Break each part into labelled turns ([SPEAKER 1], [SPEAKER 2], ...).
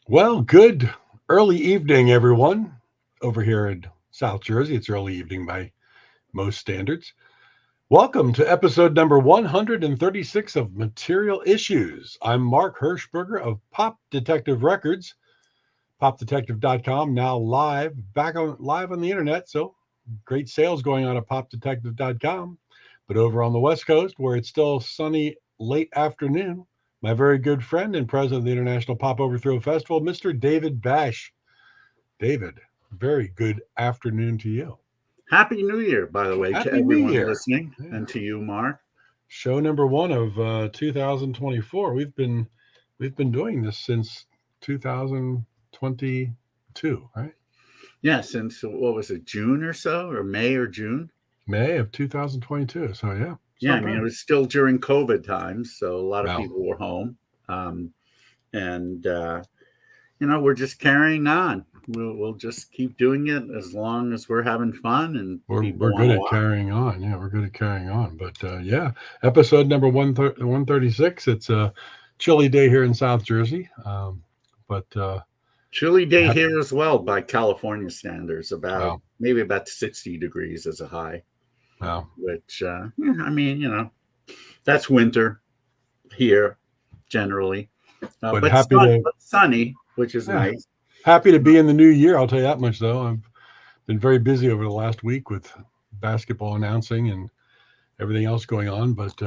[SPEAKER 1] Well, good early evening, everyone. Over here in South Jersey, it's early evening by most standards. Welcome to episode number 136 of Material Issues. I'm Mark Hershberger of Pop Detective Records, popdetective.com, now live on the internet. So great sales going on at popdetective.com. But over on the West Coast, where it's still sunny late afternoon, my very good friend and president of the International Pop Overthrow Festival, Mr. David Bash. David, very good afternoon to you.
[SPEAKER 2] Happy New Year, by the way, to
[SPEAKER 1] Happy New
[SPEAKER 2] everyone
[SPEAKER 1] Year.
[SPEAKER 2] listening,
[SPEAKER 1] Yeah.
[SPEAKER 2] and to you, Mark.
[SPEAKER 1] Show number one of 2024. We've been doing this since 2022, right?
[SPEAKER 2] Yeah, since what was it, June or so, or May or June?
[SPEAKER 1] May of 2022. So yeah, it's
[SPEAKER 2] Yeah, I
[SPEAKER 1] not
[SPEAKER 2] mean, it
[SPEAKER 1] bad.
[SPEAKER 2] was still during COVID times, so a lot of
[SPEAKER 1] Wow.
[SPEAKER 2] people were home. And we're just carrying on. We'll just keep doing it as long as we're having fun and
[SPEAKER 1] We're
[SPEAKER 2] people want
[SPEAKER 1] good
[SPEAKER 2] to
[SPEAKER 1] at
[SPEAKER 2] watch.
[SPEAKER 1] carrying on. Yeah, we're good at carrying on. But yeah, episode number 136. It's a chilly day here in South Jersey. But
[SPEAKER 2] Chilly day
[SPEAKER 1] hap-
[SPEAKER 2] here as well by California standards,
[SPEAKER 1] wow,
[SPEAKER 2] maybe about 60 degrees as a high,
[SPEAKER 1] wow.
[SPEAKER 2] which, I mean, that's winter here generally.
[SPEAKER 1] But
[SPEAKER 2] But sunny, which is
[SPEAKER 1] yeah,
[SPEAKER 2] nice.
[SPEAKER 1] happy to be in the new year. I'll tell you that much, though. I've been very busy over the last week with basketball announcing and everything else going on. But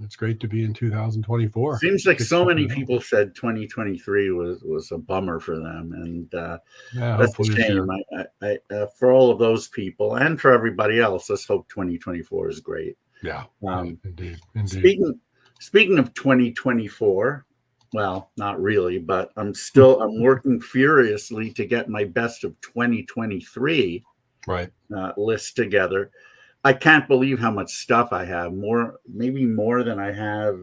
[SPEAKER 1] it's great to be in 2024.
[SPEAKER 2] Seems like so
[SPEAKER 1] Kicking
[SPEAKER 2] many
[SPEAKER 1] it off.
[SPEAKER 2] people said 2023 was a bummer for them, and
[SPEAKER 1] Yeah,
[SPEAKER 2] that's a
[SPEAKER 1] hopefully this
[SPEAKER 2] shame.
[SPEAKER 1] year.
[SPEAKER 2] For all of those people and for everybody else, let's hope 2024 is great.
[SPEAKER 1] Yeah, yeah,
[SPEAKER 2] Um,
[SPEAKER 1] indeed, indeed.
[SPEAKER 2] speaking of 2024, well, not really, but I'm working furiously to get my best of 2023
[SPEAKER 1] Right.
[SPEAKER 2] list together. I can't believe how much stuff I have, maybe more than I have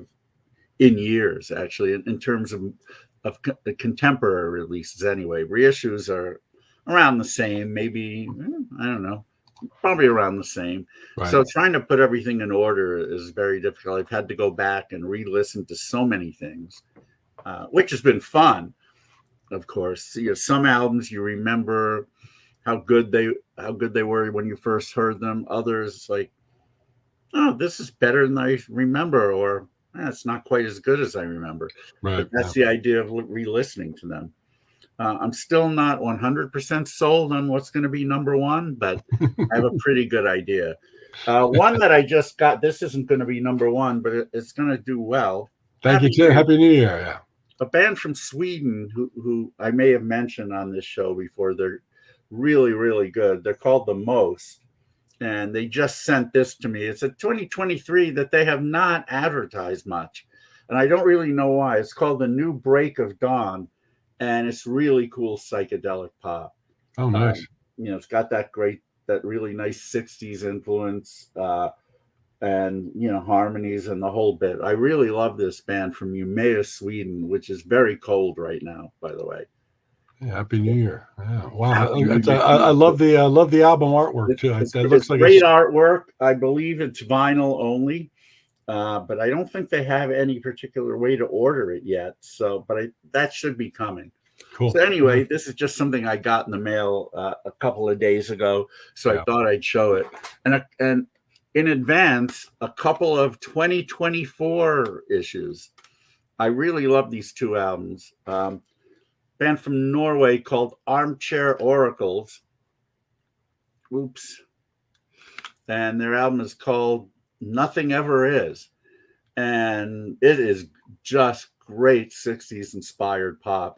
[SPEAKER 2] in years, actually, in terms of contemporary releases. Anyway, reissues are around the same, maybe, I don't know, probably around the same.
[SPEAKER 1] Right.
[SPEAKER 2] So trying to put everything in order is very difficult. I've had to go back and re-listen to so many things, which has been fun. Of course, some albums you remember how good they were when you first heard them. Others, like, oh, this is better than I remember, or it's not quite as good as I remember.
[SPEAKER 1] Right.
[SPEAKER 2] But that's the idea of re-listening to them. I'm still not 100% sold on what's going to be number one, but I have a pretty good idea. One that I just got, this isn't going to be number one, but it's going to do well.
[SPEAKER 1] Thank you, Tim. Happy New Year. Yeah.
[SPEAKER 2] A band from Sweden who I may have mentioned on this show before. They're really, really good. They're called The Most. And they just sent this to me. It's a 2023 that they have not advertised much. And I don't really know why. It's called The New Break of Dawn. And it's really cool psychedelic pop.
[SPEAKER 1] Oh, nice.
[SPEAKER 2] It's got that really nice 60s influence and, harmonies and the whole bit. I really love this band from Umeå, Sweden, which is very cold right now, by the way.
[SPEAKER 1] Yeah, Happy New Year! Yeah, wow, I love the album artwork too. That looks like
[SPEAKER 2] great artwork. I believe it's vinyl only, but I don't think they have any particular way to order it yet. So, but that should be coming.
[SPEAKER 1] Cool.
[SPEAKER 2] So anyway, this is just something I got in the mail a couple of days ago, so I thought I'd show it. And in advance, a couple of 2024 issues. I really love these two albums. Band from Norway called Armchair Oracles. Oops. And their album is called Nothing Ever Is. And it is just great 60s inspired pop.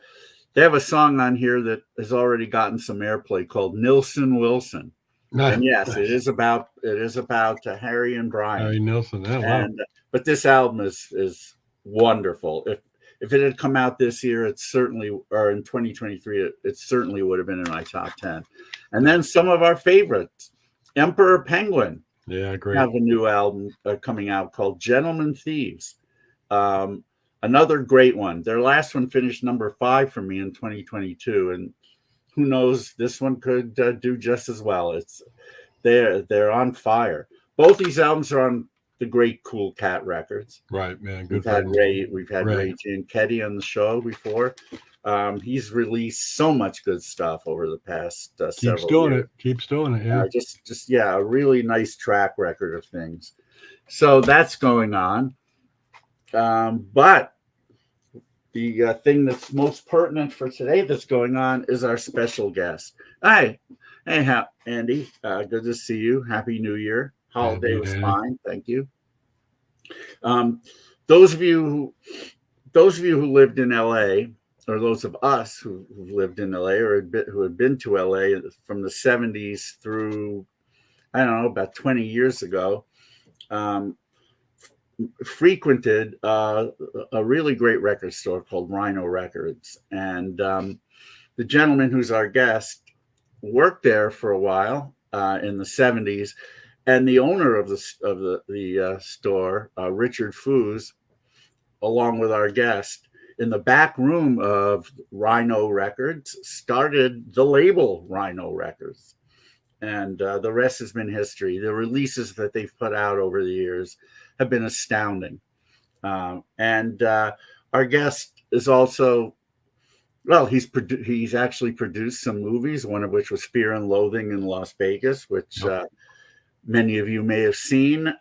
[SPEAKER 2] They have a song on here that has already gotten some airplay called Nilsson Wilson. And yes, it is about Harry and Brian.
[SPEAKER 1] Harry Nilsson. Yeah, wow.
[SPEAKER 2] But this album is wonderful. If it had come out this year, in 2023, it certainly would have been in my top 10. And then some of our favorites, Emperor Penguin.
[SPEAKER 1] Yeah, great.
[SPEAKER 2] Have a new album coming out called Gentlemen Thieves. Another great one. Their last one finished number 5 for me in 2022, and who knows, this one could do just as well. They're on fire. Both these albums are on the great Cool Cat Records.
[SPEAKER 1] Right, man.
[SPEAKER 2] We've had Ray Gianchetti on the show before. He's released so much good stuff over the past several years.
[SPEAKER 1] Keeps doing it. Yeah.
[SPEAKER 2] Just a really nice track record of things. So that's going on. But the thing that's most pertinent for today that's going on is our special guest. Hi. Hey, Andy. Good to see you. Happy New Year. Holiday was fine. Thank you. Those of you who lived in LA, or those of us who've lived in LA or who had been to LA from the 70s through, I don't know, about 20 years ago, frequented a really great record store called Rhino Records. And the gentleman who's our guest worked there for a while in the 70s. And the owner of the store, Richard Foos, along with our guest, in the back room of Rhino Records, started the label Rhino Records. And the rest has been history. The releases that they've put out over the years have been astounding. And our guest is also, well, he's actually produced some movies, one of which was Fear and Loathing in Las Vegas, which many of you may have seen.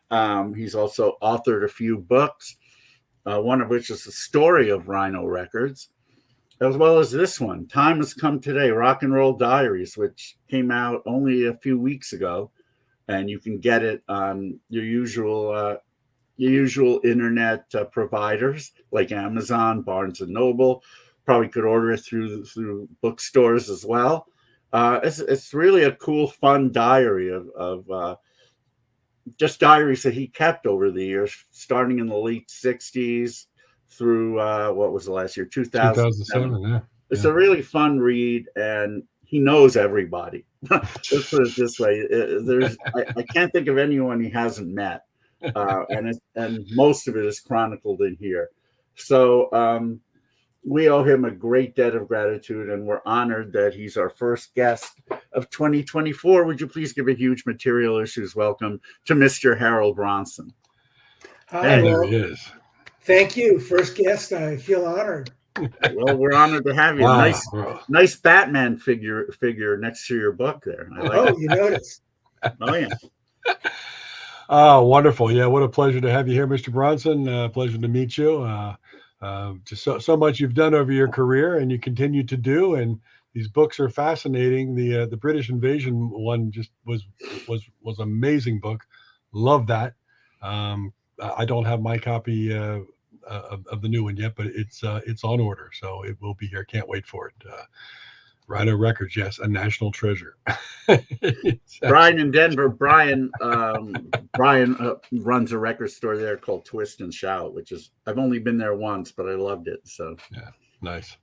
[SPEAKER 2] He's also authored a few books, one of which is the story of Rhino Records, as well as this one, Time Has Come Today, Rock and Roll Diaries, which came out only a few weeks ago. And you can get it on your usual internet providers like Amazon, Barnes and Noble. Probably could order it through bookstores as well. It's really a cool, fun diary of just diaries that he kept over the years, starting in the late 60s through what was the last year, 2007.
[SPEAKER 1] Yeah.
[SPEAKER 2] It's a really fun read, and he knows everybody. Let's put it this way: I can't think of anyone he hasn't met, and most of it is chronicled in here. So we owe him a great debt of gratitude, and we're honored that he's our first guest of 2024. Would you please give a huge Material Issues welcome to Mr. Harold Bronson?
[SPEAKER 3] Hi,
[SPEAKER 1] and there he is.
[SPEAKER 3] Thank you. First guest. I feel honored.
[SPEAKER 2] Well, we're honored to have you.
[SPEAKER 1] Wow,
[SPEAKER 2] nice Batman figure next to your book there. I like it.
[SPEAKER 3] You noticed.
[SPEAKER 2] Oh, yeah.
[SPEAKER 1] Oh, wonderful. Yeah, what a pleasure to have you here, Mr. Bronson. Pleasure to meet you. Just so much you've done over your career, and you continue to do. And these books are fascinating. The British Invasion one just was amazing book. Love that. I don't have my copy of the new one yet, but it's on order, so it will be here. Can't wait for it. Rhino Records, yes, a national treasure.
[SPEAKER 2] Brian in Denver. Brian runs a record store there called Twist and Shout, which is, I've only been there once, but I loved it. So
[SPEAKER 1] yeah, nice.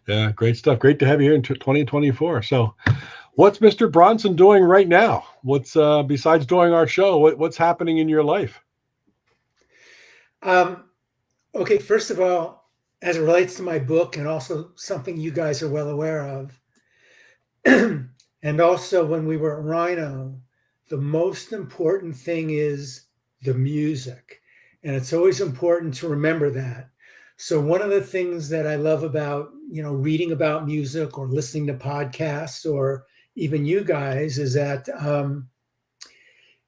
[SPEAKER 1] Yeah, great stuff. Great to have you here in 2024. So, what's Mr. Bronson doing right now? What's besides doing our show? What's happening in your life?
[SPEAKER 3] Okay, first of all, as it relates to my book, and also something you guys are well aware of, and also when we were at Rhino, the most important thing is the music. And it's always important to remember that. So one of the things that I love about, reading about music or listening to podcasts or even you guys is that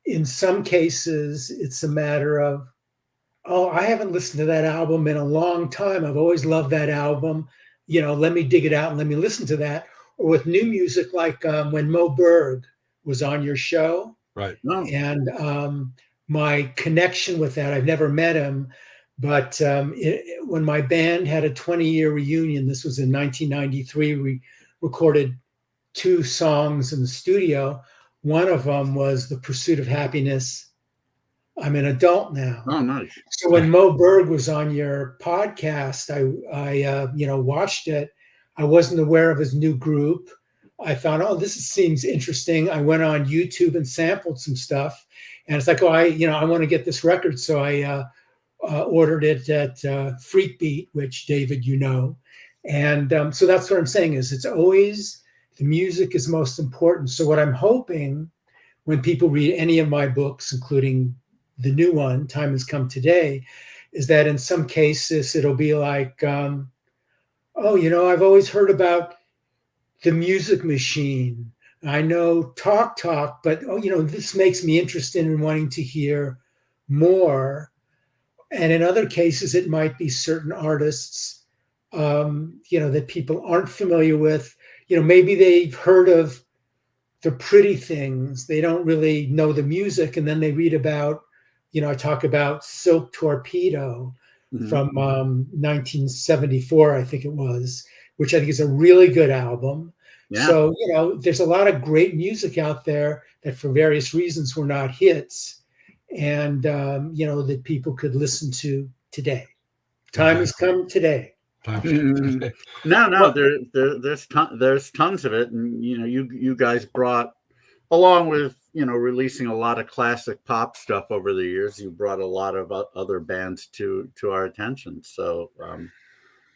[SPEAKER 3] in some cases, it's a matter of, oh, I haven't listened to that album in a long time. I've always loved that album. Let me dig it out and let me listen to that. Or with new music, like when Mo Berg was on your show.
[SPEAKER 1] Right.
[SPEAKER 3] And my connection with that, I've never met him, but when my band had a 20-year reunion, this was in 1993, we recorded 2 songs in the studio. One of them was The Pursuit of Happiness. I'm an adult now.
[SPEAKER 2] Oh, nice.
[SPEAKER 3] So when Mo Berg was on your podcast, I watched it. I wasn't aware of his new group. I thought, oh, this seems interesting. I went on YouTube and sampled some stuff, and it's like, oh, I want to get this record. So I ordered it at Freakbeat, which David, and so that's what I'm saying is it's always the music is most important. So what I'm hoping when people read any of my books, including the new one, Time Has Come Today, is that in some cases it'll be like, Oh, I've always heard about the Music Machine. I know Talk Talk, but this makes me interested in wanting to hear more. And in other cases, it might be certain artists, that people aren't familiar with. Maybe they've heard of the Pretty Things. They don't really know the music, and then they read about, I talk about Silk Torpedo from 1974, I think it was, which I think is a really good album.
[SPEAKER 2] Yeah.
[SPEAKER 3] So, there's a lot of great music out there that for various reasons were not hits, and, that people could listen to today. Time has come today.
[SPEAKER 2] No, there's tons of it, and you guys brought, along with releasing a lot of classic pop stuff over the years, you brought a lot of other bands to our attention. So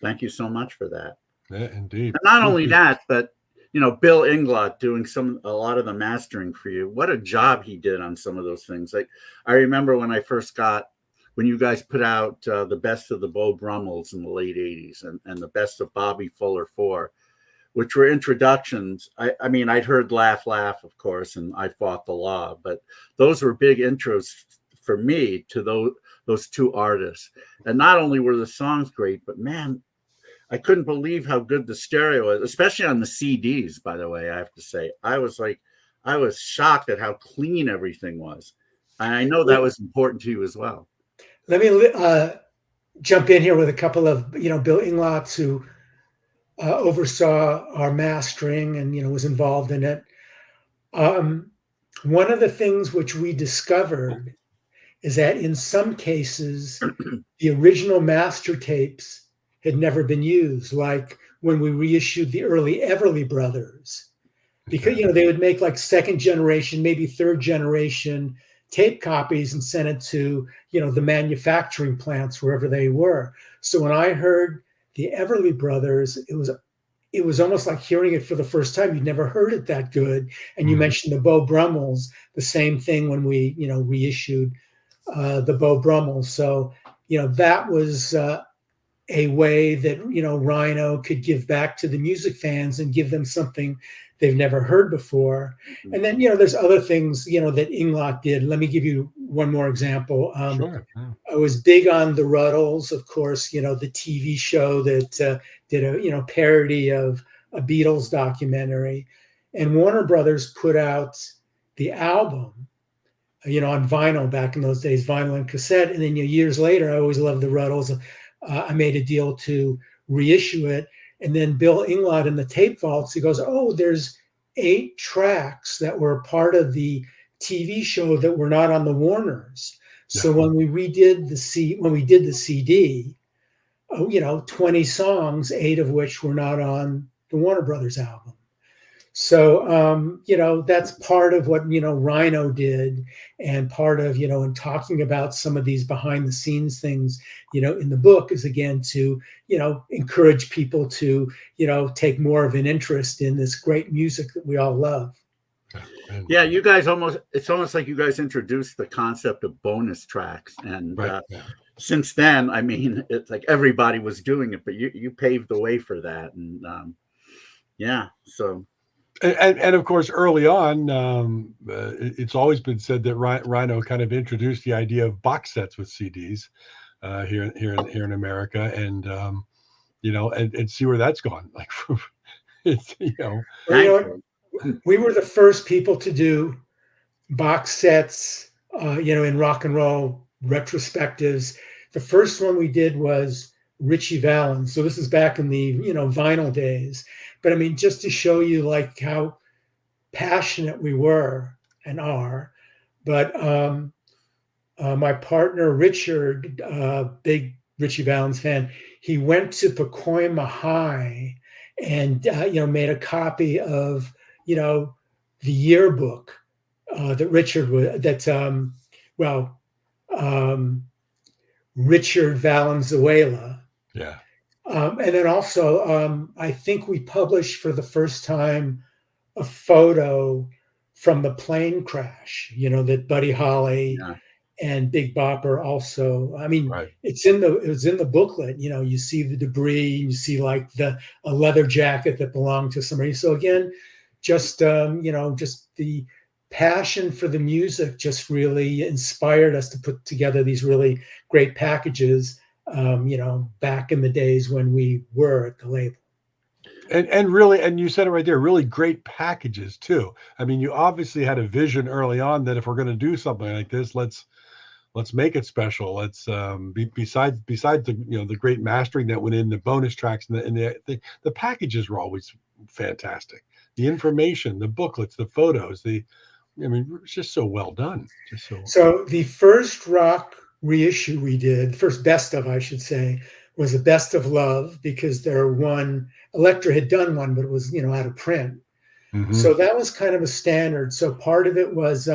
[SPEAKER 2] thank you so much for that.
[SPEAKER 1] Yeah, indeed.
[SPEAKER 2] And not only that, but Bill Inglot doing a lot of the mastering for you. What a job he did on some of those things. Like, I remember when you guys put out the best of the Beau Brummels in the late 80s and the best of Bobby Fuller 4, which were introductions. I mean, I'd heard Laugh, Laugh, of course, and I Fought the Law, but those were big intros for me to those two artists. And not only were the songs great, but man, I couldn't believe how good the stereo was, especially on the CDs, by the way, I have to say. I was shocked at how clean everything was. And I know that was important to you as well.
[SPEAKER 3] Let me jump in here with a couple of, Bill Inglots who oversaw our mastering and, was involved in it. One of the things which we discovered is that in some cases, the original master tapes had never been used, like when we reissued the early Everly Brothers, because they would make like second generation, maybe third generation tape copies and send it to the manufacturing plants wherever they were. So when I heard the Everly Brothers, it was almost like hearing it for the first time. You'd never heard it that good. And you mentioned the Beau Brummels, the same thing when we reissued the Beau Brummels. So that was a way that Rhino could give back to the music fans and give them something they've never heard before. And then there's other things that Inglot did. Let me give you one more example.
[SPEAKER 1] Sure. Yeah.
[SPEAKER 3] I was big on the Ruddles, of course, the TV show that did a parody of a Beatles documentary, and Warner Brothers put out the album on vinyl back in those days, vinyl and cassette. And then years later, I always loved the Ruddles. I made a deal to reissue it. And then Bill Inglot in the tape vaults, he goes, oh, there's 8 tracks that were part of the TV show that were not on the Warners. Yeah. So when we did the CD, 20 songs, 8 of which were not on the Warner Brothers album. So, that's part of what, Rhino did, and part of, in talking about some of these behind the scenes things, in the book is again to, encourage people to, take more of an interest in this great music that we all love.
[SPEAKER 2] Yeah, you guys it's almost like you guys introduced the concept of bonus tracks. And since then, I mean, it's like everybody was doing it, but you paved the way for that. And so.
[SPEAKER 1] And of course, early on, it's always been said that Rhino kind of introduced the idea of box sets with CDs here in America, and and see where that's gone. Like,
[SPEAKER 3] we were the first people to do box sets, in rock and roll retrospectives. The first one we did was Ritchie Valens. So this is back in the vinyl days. But I mean, just to show you like how passionate we were and are. But my partner Richard, big Ritchie Valens fan, he went to Pacoima High and made a copy of the yearbook that Richard Richard Valenzuela.
[SPEAKER 1] Yeah.
[SPEAKER 3] And then also, I think we published for the first time a photo from the plane crash, that Buddy Holly and Big Bopper also. I mean,
[SPEAKER 1] Right.
[SPEAKER 3] it was in the booklet. You know, you see the debris, you see like a leather jacket that belonged to somebody. So again, just just the passion for the music just really inspired us to put together these really great packages. Back in the days when we were at the label.
[SPEAKER 1] And really, and you said it right there, really great packages too. I mean, you obviously had a vision early on that if we're going to do something like this, let's make it special. Let's besides the great mastering that went in, the bonus tracks, and the packages were always fantastic. The information, the booklets, the photos, it's just so well done.
[SPEAKER 3] So the first rock reissue we did, first best of, I should say, was a best of love, because Elektra had done one, but it was, out of print.
[SPEAKER 1] Mm-hmm.
[SPEAKER 3] So that was kind of a standard. So part of it was,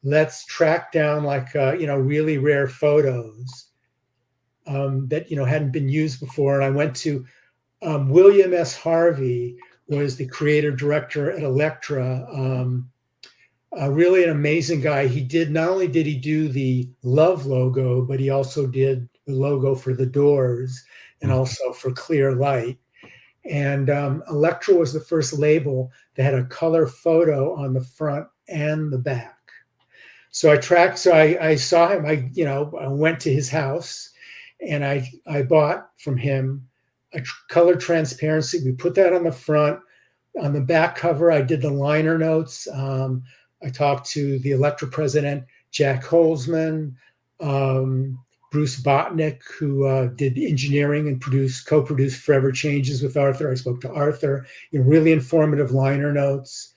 [SPEAKER 3] let's track down really rare photos that, hadn't been used before. And I went to William S. Harvey, was the creative director at Elektra. Really an amazing guy. Not only did he do the Love logo, but he also did the logo for the Doors and also for Clear Light. And Elektra was the first label that had a color photo on the front and the back. So I saw him. I went to his house, and I bought from him a color transparency. We put that on the front. On the back cover, I did the liner notes. I talked to the Elektra president, Jack Holzman, Bruce Botnick, who did engineering and co-produced Forever Changes with Arthur. I spoke to Arthur, really informative liner notes.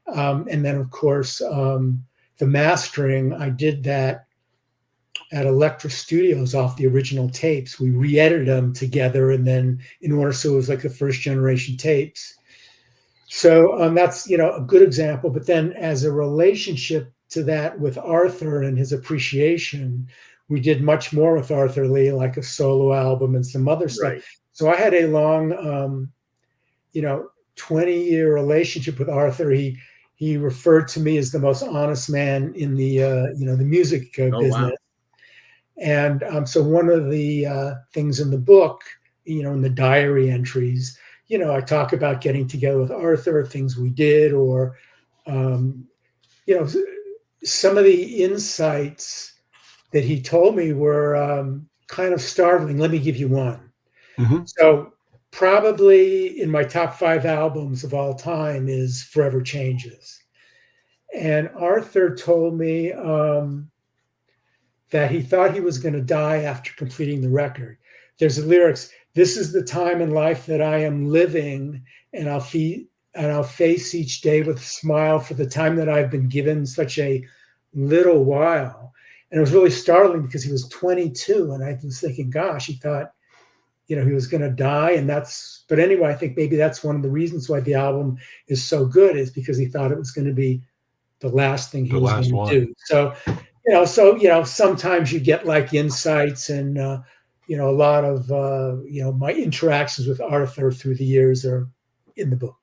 [SPEAKER 3] And then, of course, the mastering, I did that at Elektra Studios off the original tapes. We re-edited them together, and then in order, so it was like the first generation tapes. So that's, a good example. But then as a relationship to that with Arthur and his appreciation, we did much more with Arthur Lee, like a solo album and some other stuff.
[SPEAKER 2] Right.
[SPEAKER 3] So I had a long, 20-year relationship with Arthur. He referred to me as the most honest man in the, the music business. Wow. And so one of the things in the book, in the diary entries, I talk about getting together with Arthur, things we did, or, some of the insights that he told me were kind of startling. Let me give you one.
[SPEAKER 1] Mm-hmm.
[SPEAKER 3] So probably in my top 5 albums of all time is Forever Changes. And Arthur told me that he thought he was going to die after completing the record. There's the lyrics, "This is the time in life that I am living, and I'll face each day with a smile for the time that I've been given such a little while." And it was really startling because he was 22, and I was thinking, gosh, he thought, he was going to die. But anyway, I think maybe that's one of the reasons why the album is so good, is because he thought it was going to be the last thing he was going to do. So, sometimes you get like insights, and a lot of my interactions with Arthur through the years are in the book.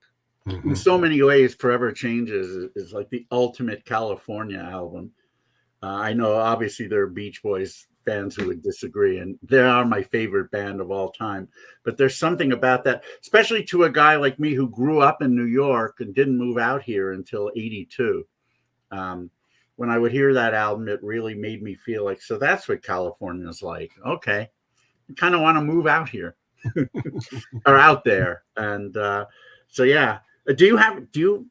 [SPEAKER 2] In so many ways, Forever Changes is like the ultimate California album. I know obviously there are Beach Boys fans who would disagree, and they are my favorite band of all time. But there's something about that, especially to a guy like me who grew up in New York and didn't move out here until 82. When I would hear that album, it really made me feel like, so that's what California's like. Okay, I kind of want to move out here or out there. And so, yeah. Do you,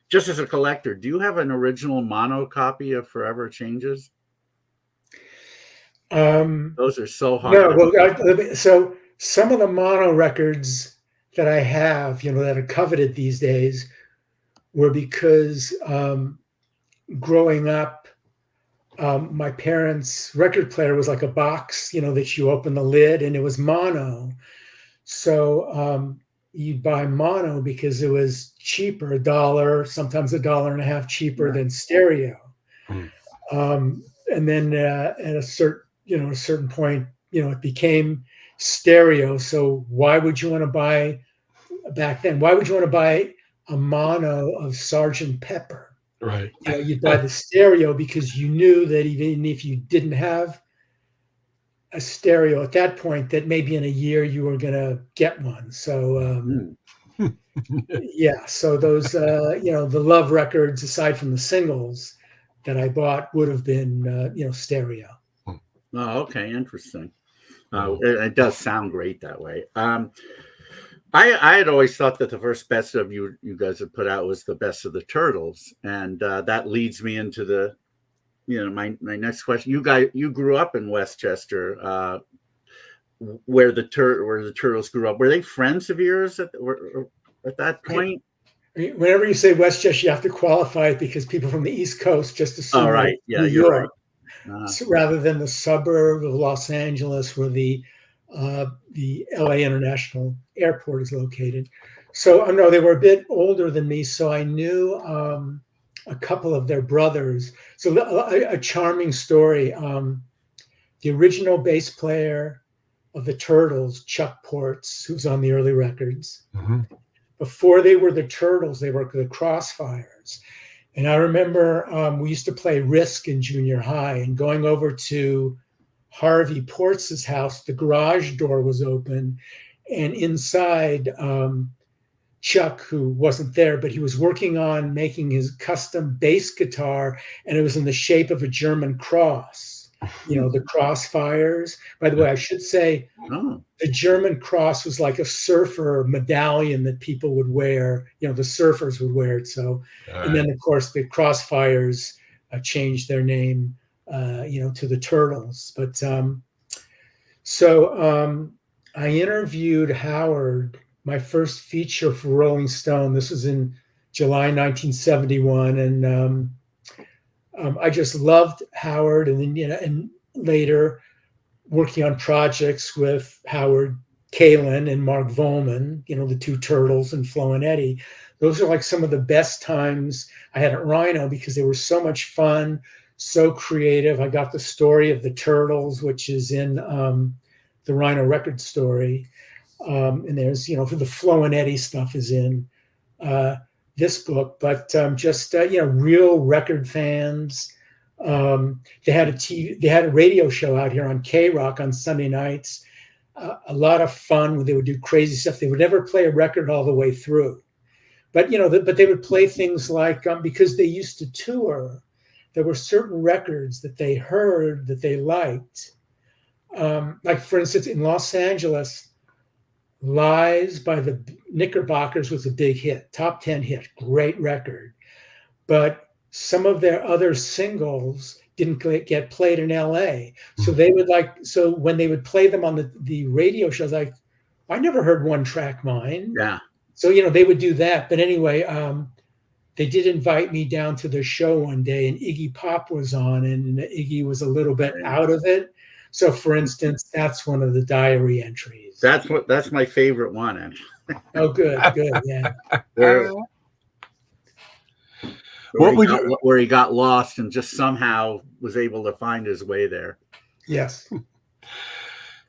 [SPEAKER 2] just as a collector, do you have an original mono copy of Forever Changes? Those are so hard.
[SPEAKER 3] No, well, so some of the mono records that I have, that are coveted these days, were because growing up, my parents' record player was like a box, that you open the lid, and it was mono. So you'd buy mono because it was cheaper, $1, sometimes $1.50 cheaper than stereo. And then at a certain point, it became stereo. So why would you want to buy, back then, why would you want to buy a mono of Sgt. Pepper?
[SPEAKER 1] Right.
[SPEAKER 3] You'd buy the stereo because you knew that even if you didn't have a stereo at that point, that maybe in a year you were going to get one. So, yeah. So those, the Love records, aside from the singles that I bought, would have been, stereo.
[SPEAKER 2] Oh, okay. Interesting. It does sound great that way. I had always thought that the first best of you guys had put out was the Best of the Turtles, and that leads me into the, my next question. You grew up in Westchester, where the Turtles grew up. Were they friends of yours at that point?
[SPEAKER 3] Whenever you say Westchester, you have to qualify it because people from the East Coast just assume
[SPEAKER 2] New
[SPEAKER 3] York,
[SPEAKER 2] right.
[SPEAKER 3] rather than the suburb of Los Angeles where the LA International Airport is located. So no, they were a bit older than me, so I knew a couple of their brothers. So a charming story. The original bass player of the Turtles, Chuck Ports, who's on the early records, before they were the Turtles, they were the Crossfires. And I remember we used to play Risk in junior high, and going over to Harvey Ports' house, the garage door was open, and inside Chuck, who wasn't there, but he was working on making his custom bass guitar, and it was in the shape of a German cross, the Crossfires. By the way, I should say the German cross was like a surfer medallion that people would wear, the surfers would wear it. So, and then of course the Crossfires changed their name to the Turtles. But I interviewed Howard, my first feature for Rolling Stone. This was in July 1971, and I just loved Howard. And then and later working on projects with Howard Kalin and Mark Volman, the two Turtles, and Flo and Eddie. Those are like some of the best times I had at Rhino because they were so much fun, so creative. I got the story of the Turtles, which is in the Rhino Records story. And there's, for the Flo and Eddie stuff is in this book, but real record fans. They had a radio show out here on K-Rock on Sunday nights. A lot of fun. They would do crazy stuff. They would never play a record all the way through, but but they would play things like because they used to tour. There were certain records that they heard that they liked. Like for instance, in Los Angeles, Lies by the Knickerbockers was a big hit, top 10 hit, great record. But some of their other singles didn't get played in LA. So they would when they would play them on the radio shows, I never heard One Track Mind.
[SPEAKER 2] Yeah.
[SPEAKER 3] So, they would do that. But anyway, they did invite me down to their show one day, and Iggy Pop was on, and Iggy was a little bit out of it. So, for instance, that's one of the diary entries.
[SPEAKER 2] That's my favorite one, actually.
[SPEAKER 3] Oh, good, yeah.
[SPEAKER 2] Where he got lost and just somehow was able to find his way there.
[SPEAKER 3] Yes.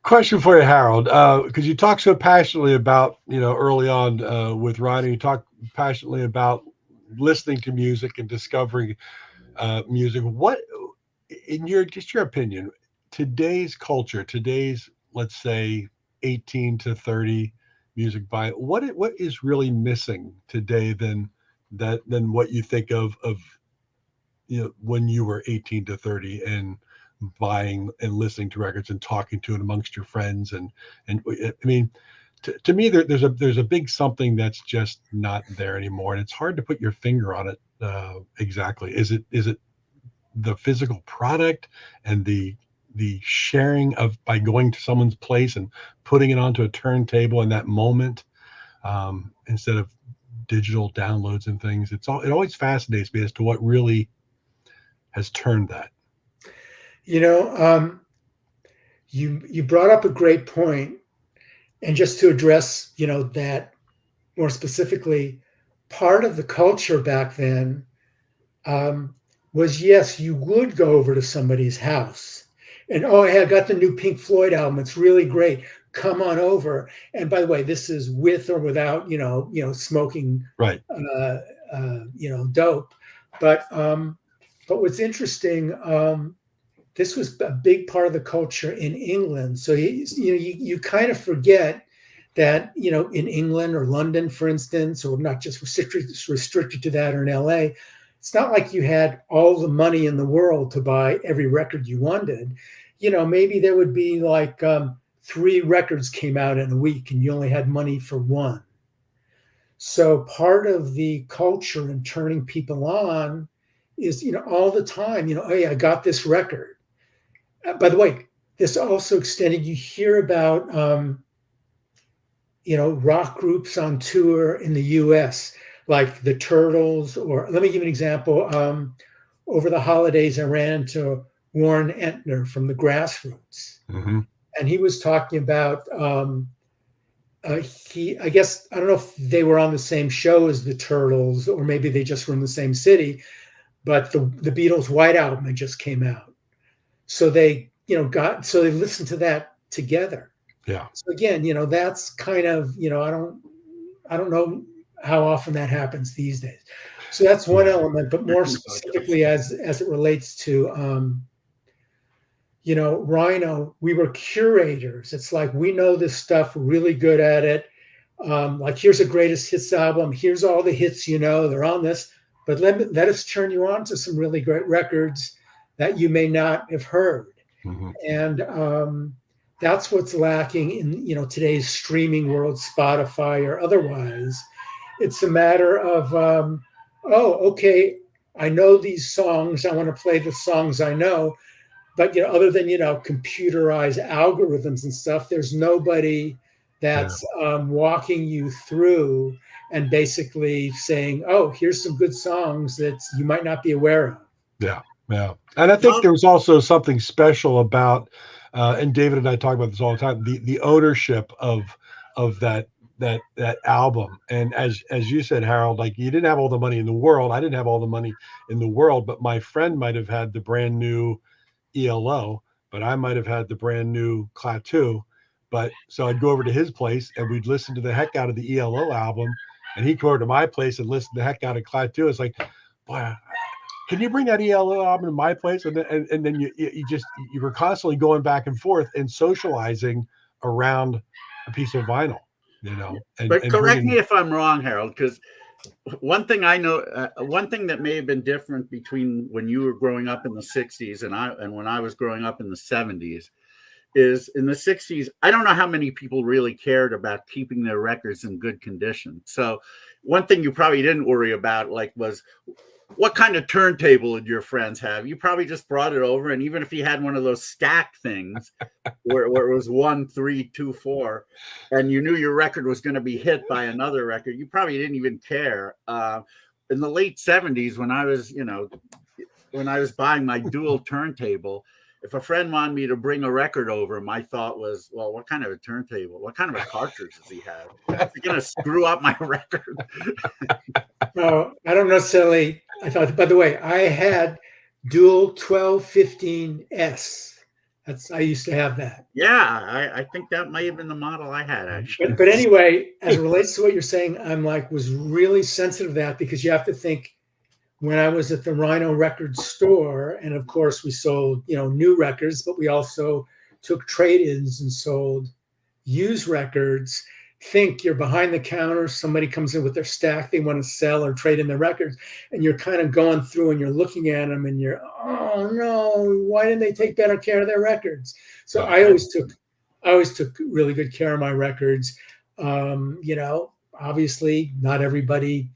[SPEAKER 1] Question for you, Harold, because you talk so passionately about, early on with Rhino, you talk passionately about listening to music and discovering music. What, in your opinion, today's culture, let's say 18 to 30 music by what is really missing today than what you think of when you were 18 to 30 and buying and listening to records and talking to it amongst your friends and I mean, to me there's a big something that's just not there anymore, and it's hard to put your finger on it exactly. Is it the physical product and the sharing of by going to someone's place and putting it onto a turntable in that moment instead of digital downloads and things? It always fascinates me as to what really has turned that.
[SPEAKER 3] You brought up a great point, and just to address that more specifically, part of the culture back then was, yes, you would go over to somebody's house and, hey, I got the new Pink Floyd album, it's really great, come on over. And by the way, this is with or without smoking
[SPEAKER 1] right
[SPEAKER 3] dope. But what's interesting, this was a big part of the culture in England. So you kind of forget that, in England or London, for instance, or not just restricted to that, or in LA, it's not like you had all the money in the world to buy every record you wanted. Maybe there would be like 3 records came out in a week and you only had money for one. So part of the culture and turning people on is, all the time, hey, I got this record. By the way, this also extended, you hear about, rock groups on tour in the US, like the Turtles, or let me give you an example. Over the holidays, I ran into Warren Entner from the Grassroots.
[SPEAKER 1] Mm-hmm.
[SPEAKER 3] And he was talking about, I guess, I don't know if they were on the same show as the Turtles, or maybe they just were in the same city, but the Beatles' White Album had just came out. So they, they listened to that together.
[SPEAKER 1] Yeah.
[SPEAKER 3] So again, that's kind of, I don't know how often that happens these days. So that's one element, but more specifically as it relates to, Rhino, we were curators. It's like, we know this stuff, we're really good at it. Like, here's a greatest hits album. Here's all the hits, they're on this, but let us turn you on to some really great records that you may not have heard.
[SPEAKER 1] Mm-hmm.
[SPEAKER 3] And that's what's lacking in, today's streaming world, Spotify or otherwise. It's a matter of, okay, I know these songs. I want to play the songs I know. But, other than, computerized algorithms and stuff, there's nobody that's walking you through and basically saying, oh, here's some good songs that you might not be aware of.
[SPEAKER 1] Yeah. Yeah. And I think there's also something special about, and David and I talk about this all the time, the ownership of that album. And as you said, Harold, like, you didn't have all the money in the world. I didn't have all the money in the world, but my friend might have had the brand new ELO, but I might have had the brand new Klaatu. But so I'd go over to his place and we'd listen to the heck out of the ELO album, and he'd go over to my place and listen to the heck out of Klaatu. It's like, boy, can you bring that ELO album to my place? And then you were constantly going back and forth and socializing around a piece of vinyl,
[SPEAKER 2] But correct me if I'm wrong, Harold, because one thing I know, one thing that may have been different between when you were growing up in the 60s and when I was growing up in the 70s is, in the 60s, I don't know how many people really cared about keeping their records in good condition. So one thing you probably didn't worry about, was what kind of turntable did your friends have? You probably just brought it over, and even if you had one of those stack things where it was 1, 3, 2, 4, and you knew your record was going to be hit by another record, you probably didn't even care. In the late 70s, when I was buying my dual turntable, if a friend wanted me to bring a record over, my thought was, well, what kind of a turntable? What kind of a cartridge does he have? Is he going to screw up my record?
[SPEAKER 3] No, I don't necessarily. I thought, by the way, I had dual 1215S. I used to have that.
[SPEAKER 2] Yeah, I think that might have been the model I had, actually.
[SPEAKER 3] But anyway, as it relates to what you're saying, was really sensitive to that, because you have to think, when I was at the Rhino Records store, and of course we sold, new records, but we also took trade-ins and sold used records. Think you're behind the counter, somebody comes in with their stack they want to sell or trade in their records, and you're kind of going through and you're looking at them and you're, oh no, why didn't they take better care of their records? So I always took really good care of my records. Obviously not everybody,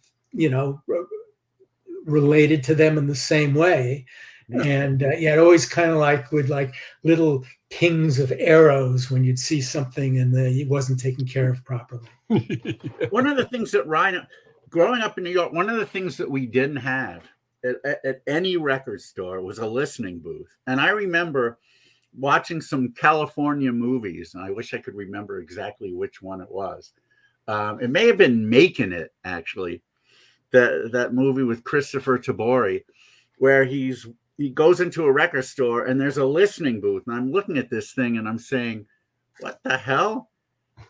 [SPEAKER 3] related to them in the same way. And it always kind of would little pings of arrows when you'd see something and it wasn't taken care of properly.
[SPEAKER 2] One of the things that Rhino, growing up in New York, one of the things that we didn't have at any record store was a listening booth. And I remember watching some California movies, and I wish I could remember exactly which one it was. It may have been Making It, actually, that movie with Christopher Tabori, where he goes into a record store and there's a listening booth. And I'm looking at this thing and I'm saying, what the hell?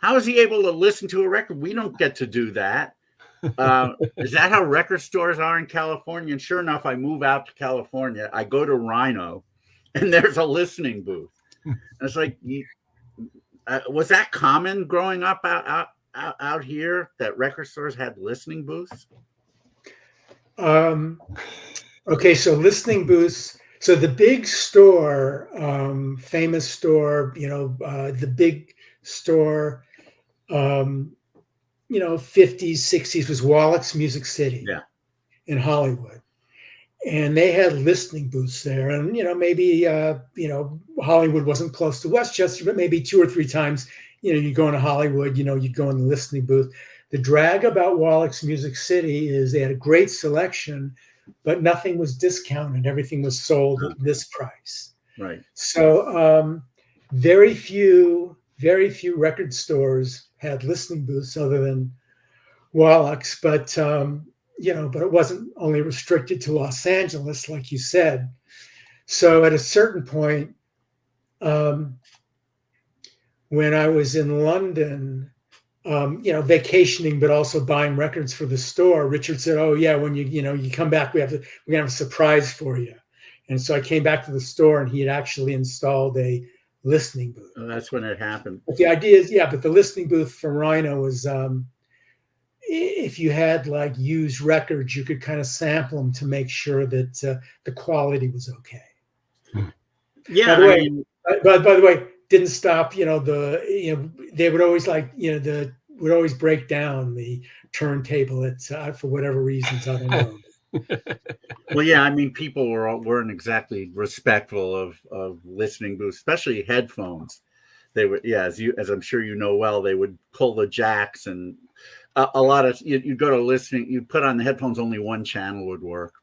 [SPEAKER 2] How is he able to listen to a record? We don't get to do that. Is that how record stores are in California? And sure enough, I move out to California. I go to Rhino, and there's a listening booth. And it's like, was that common growing up out here that record stores had listening booths?
[SPEAKER 3] Okay, so listening booths. So the big store, famous store, the big store, 50s, 60s was Wallach's Music City in Hollywood. And they had listening booths there. And, maybe, Hollywood wasn't close to Westchester, but maybe 2 or 3 times, you go into Hollywood, you'd go in the listening booth. The drag about Wallach's Music City is they had a great selection, but nothing was discounted. Everything was sold at this price.
[SPEAKER 2] Right.
[SPEAKER 3] So very few record stores had listening booths other than Wallach's, but but it wasn't only restricted to Los Angeles, like you said. So at a certain point, when I was in London, vacationing, but also buying records for the store, Richard said, "Oh yeah, when you come back, we're gonna have a surprise for you." And so I came back to the store, and he had actually installed a listening booth.
[SPEAKER 2] Oh, that's when it happened.
[SPEAKER 3] But the idea is, but the listening booth from Rhino was, if you had like used records, you could kind of sample them to make sure that the quality was okay.
[SPEAKER 2] Yeah.
[SPEAKER 3] By the way, didn't stop. They would always would always break down the turntable for whatever reasons. I don't know.
[SPEAKER 2] Well, yeah, people weren't exactly respectful of listening booths, especially headphones. They would, as I'm sure you know well, they would pull the jacks, and a lot of you go to listening, you put on the headphones, only one channel would work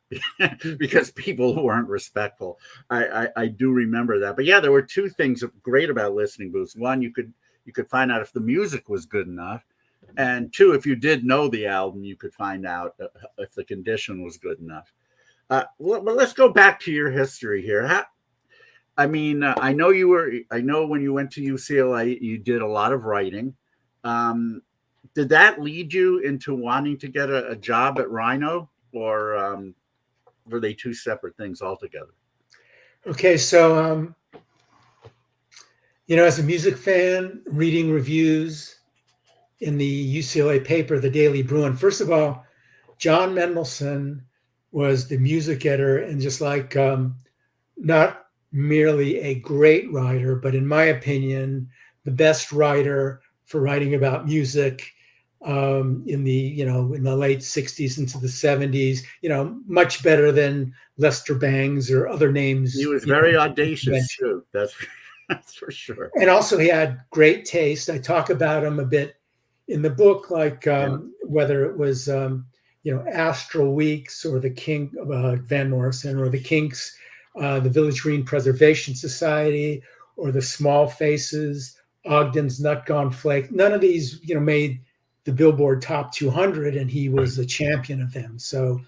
[SPEAKER 2] because people weren't respectful. I do remember that. But yeah, there were 2 things great about listening booths. One, you could find out if the music was good enough. And 2, if you did know the album, you could find out if the condition was good enough. Well, let's go back to your history here. I know when you went to UCLA, you did a lot of writing. Did that lead you into wanting to get a job at Rhino, or were they 2 separate things altogether?
[SPEAKER 3] Okay, so as a music fan, reading reviews in the UCLA paper, the Daily Bruin. First of all, John Mendelsohn was the music editor, and just like not merely a great writer, but in my opinion, the best writer for writing about music in the late 60s into the 70s. Much better than Lester Bangs or other names.
[SPEAKER 2] He was very audacious too. That's for sure.
[SPEAKER 3] And also, he had great taste. I talk about him a bit in the book, like whether it was Astral Weeks or the King Van Morrison, or the Kinks, the Village Green Preservation Society, or the Small Faces, Ogden's Nut Gone Flake. None of these made the Billboard Top 200, and he was a champion of them. So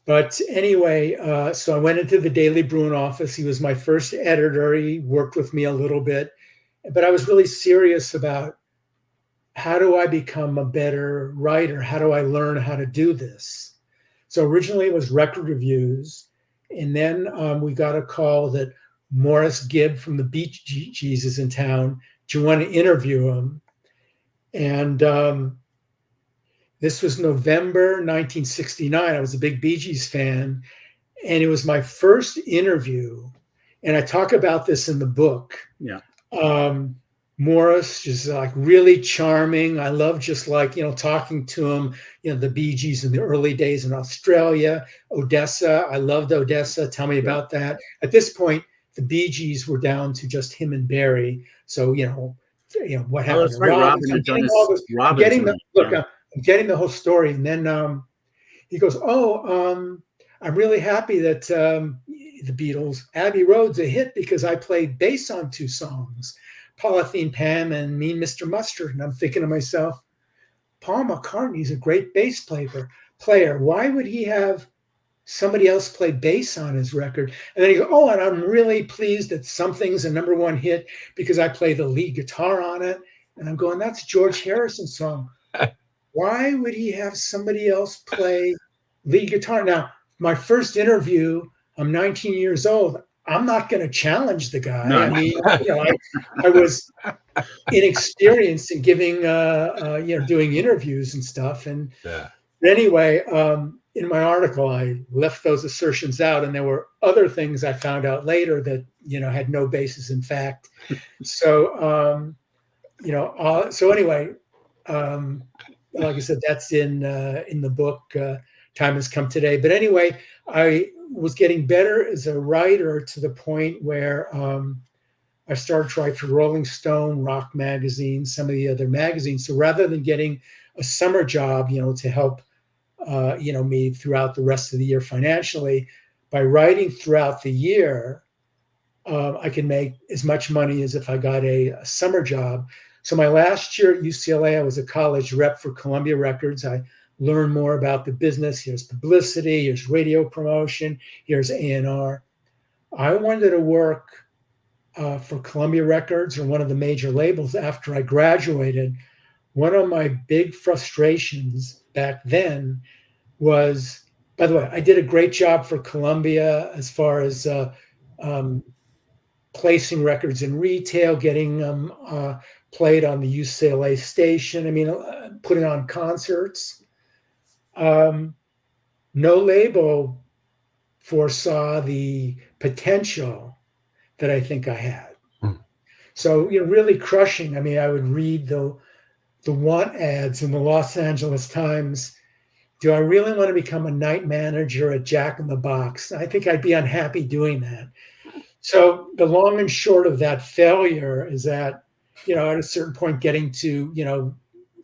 [SPEAKER 3] but anyway, so I went into the Daily Bruin office. He was my first editor. He worked with me a little bit, but I was really serious about, how do I become a better writer? How do I learn how to do this? So originally it was record reviews. And then we got a call that Morris Gibb from the Bee Gees is in town. Do you want to interview him? And this was November 1969. I was a big Bee Gees fan. And it was my first interview. And I talk about this in the book.
[SPEAKER 2] Yeah.
[SPEAKER 3] Morris is like really charming. I love just talking to him, the Bee Gees in the early days in Australia, Odessa. I loved Odessa. Tell me about that. At this point, the Bee Gees were down to just him and Barry. So, what happened?
[SPEAKER 2] That's right.
[SPEAKER 3] I'm getting the whole story. And then he goes, I'm really happy that the Beatles, Abbey Road's a hit because I played bass on 2 songs. Polythene Pam and Mean Mr. Mustard. And I'm thinking to myself, Paul McCartney's a great bass player. Why would he have somebody else play bass on his record? And then he goes, and I'm really pleased that Something's a #1 hit because I play the lead guitar on it. And I'm going, that's George Harrison's song. why would he have somebody else play lead guitar? Now, my first interview, I'm 19 years old. I'm not going to challenge the guy.
[SPEAKER 2] No.
[SPEAKER 3] I mean, I was inexperienced in giving, doing interviews and stuff. And anyway, in my article, I left those assertions out, and there were other things I found out later that, had no basis in fact. So, so anyway, like I said, that's in the book, Time Has Come Today. But anyway, I was getting better as a writer to the point where I started to write for Rolling Stone, Rock Magazine, some of the other magazines. So rather than getting a summer job, to help, me throughout the rest of the year financially, by writing throughout the year, I can make as much money as if I got a summer job. So my last year at UCLA, I was a college rep for Columbia Records. I learned more about the business. Here's publicity, here's radio promotion, here's A&R. I wanted to work for Columbia Records or one of the major labels after I graduated. One of my big frustrations back then was, by the way, I did a great job for Columbia as far as placing records in retail, getting them played on the UCLA station. I mean, putting on concerts. No label foresaw the potential that I think I had. So, really crushing. I mean, I would read the want ads in the Los Angeles Times. Do I really want to become a night manager at Jack in the Box? I think I'd be unhappy doing that. So the long and short of that failure is that, at a certain point, getting to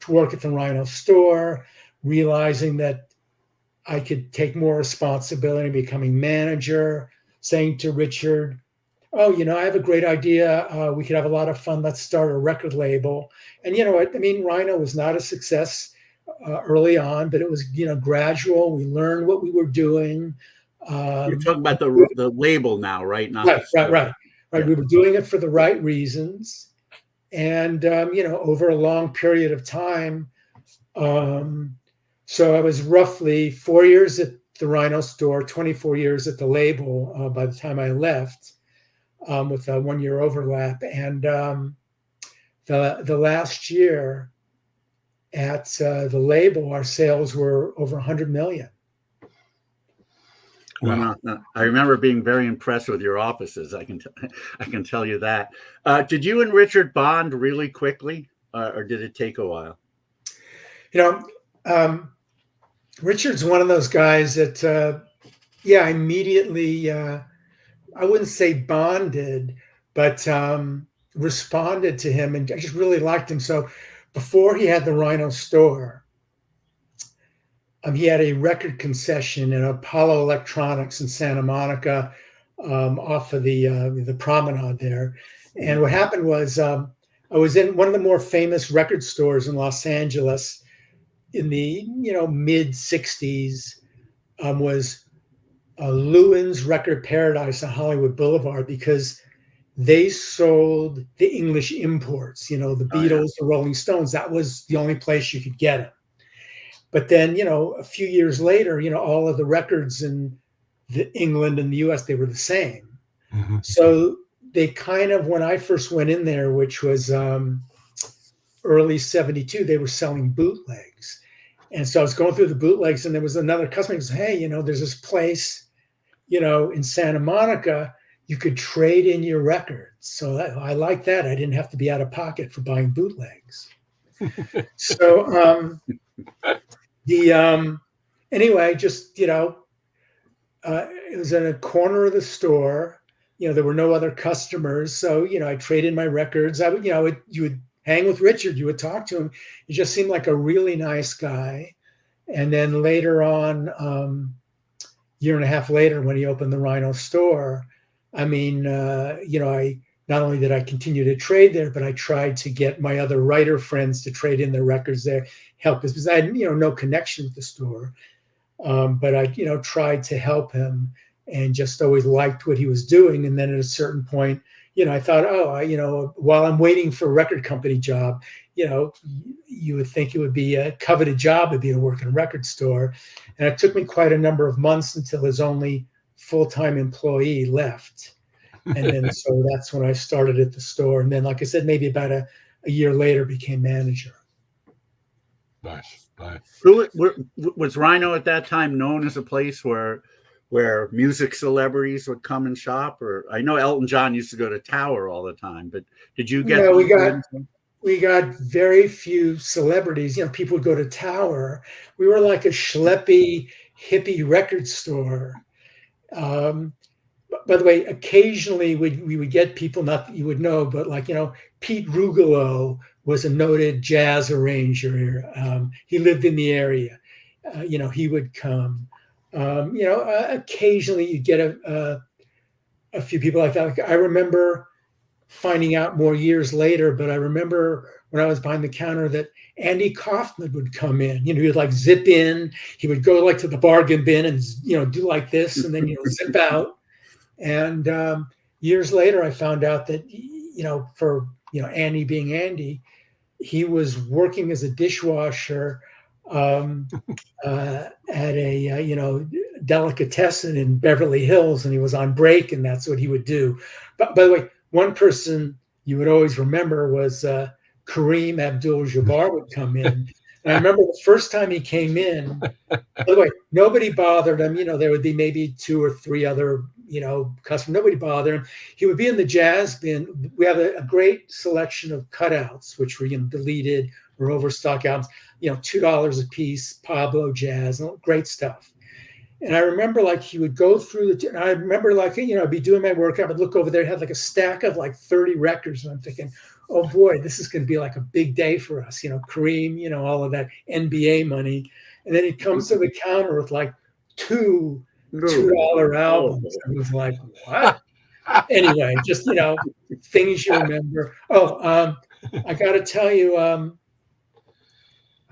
[SPEAKER 3] work at the Rhino store, realizing that I could take more responsibility, becoming manager, saying to Richard, oh, I have a great idea. We could have a lot of fun. Let's start a record label. And Rhino was not a success early on, but it was, gradual. We learned what we were doing.
[SPEAKER 2] You're talking about the label now, right? Not
[SPEAKER 3] right.
[SPEAKER 2] Yeah.
[SPEAKER 3] We were doing it for the right reasons. And, over a long period of time. So I was roughly 4 years at the Rhino store, 24 years at the label by the time I left, with a 1 year overlap. And the last year at the label, our sales were over 100 million.
[SPEAKER 2] Wow. No. I remember being very impressed with your offices. I can tell you that. Did you and Richard bond really quickly, or did it take a while?
[SPEAKER 3] Richard's one of those guys that, immediately, I wouldn't say bonded, but responded to him, and I just really liked him. So before he had the Rhino store, he had a record concession in Apollo Electronics in Santa Monica, off of the promenade there. And what happened was I was in one of the more famous record stores in Los Angeles in the mid 60s, was Lewin's Record Paradise on Hollywood Boulevard, because they sold the English imports, the Beatles, the Rolling Stones. That was the only place you could get them. But then, a few years later, all of the records in England and the US, they were the same. Mm-hmm. So they kind of, when I first went in there, which was early 72, they were selling bootlegs. And so I was going through the bootlegs, and there was another customer who said, hey, there's this place, in Santa Monica, you could trade in your records. So I like that. I didn't have to be out of pocket for buying bootlegs. So anyway, just, it was in a corner of the store. There were no other customers. So, I traded my records. You would hang with Richard. You would talk to him. He just seemed like a really nice guy. And then later on, year and a half later, when he opened the Rhino store, I not only did I continue to trade there, but I tried to get my other writer friends to trade in their records there, help us, because I had, no connection with the store. But I, tried to help him, and just always liked what he was doing. And then at a certain point, I thought, while I'm waiting for a record company job, you would think it would be a coveted job to be to work in a record store. And it took me quite a number of months until his only full-time employee left. And then so that's when I started at the store. And then, like I said, maybe about a year later became manager.
[SPEAKER 1] Nice.
[SPEAKER 2] Was Rhino at that time known as a place where music celebrities would come and shop? Or I know Elton John used to go to Tower all the time, but did you get?
[SPEAKER 3] No, we got very few celebrities. People would go to Tower. We were like a schleppy hippie record store. By the way, occasionally we would get people, not that you would know, but like, Pete Rugolo was a noted jazz arranger. He lived in the area. He would come. Occasionally you get a few people like that. Like, I remember finding out more years later, but I remember when I was behind the counter that Andy Kaufman would come in. He would like zip in. He would go like to the bargain bin and do like this, and then zip out. And years later, I found out that for Andy being Andy, he was working as a dishwasher at a delicatessen in Beverly Hills, and he was on break, and that's what he would do. But by the way, one person you would always remember was Kareem Abdul-Jabbar would come in. And I remember the first time he came in, by the way, nobody bothered him. There would be maybe 2 or 3 other, customers. Nobody bothered him. He would be in the jazz bin. We have a great selection of cutouts, which were, deleted or overstock albums, $2 a piece, Pablo jazz, great stuff. And I remember like he would go through I remember like, I'd be doing my work. I would look over there, had like a stack of like 30 records. And I'm thinking, oh boy, this is going to be like a big day for us. Kareem, all of that NBA money. And then he comes to the counter with like 2 $2 albums. I was like, what? Anyway, just, things you remember. I got to tell you, I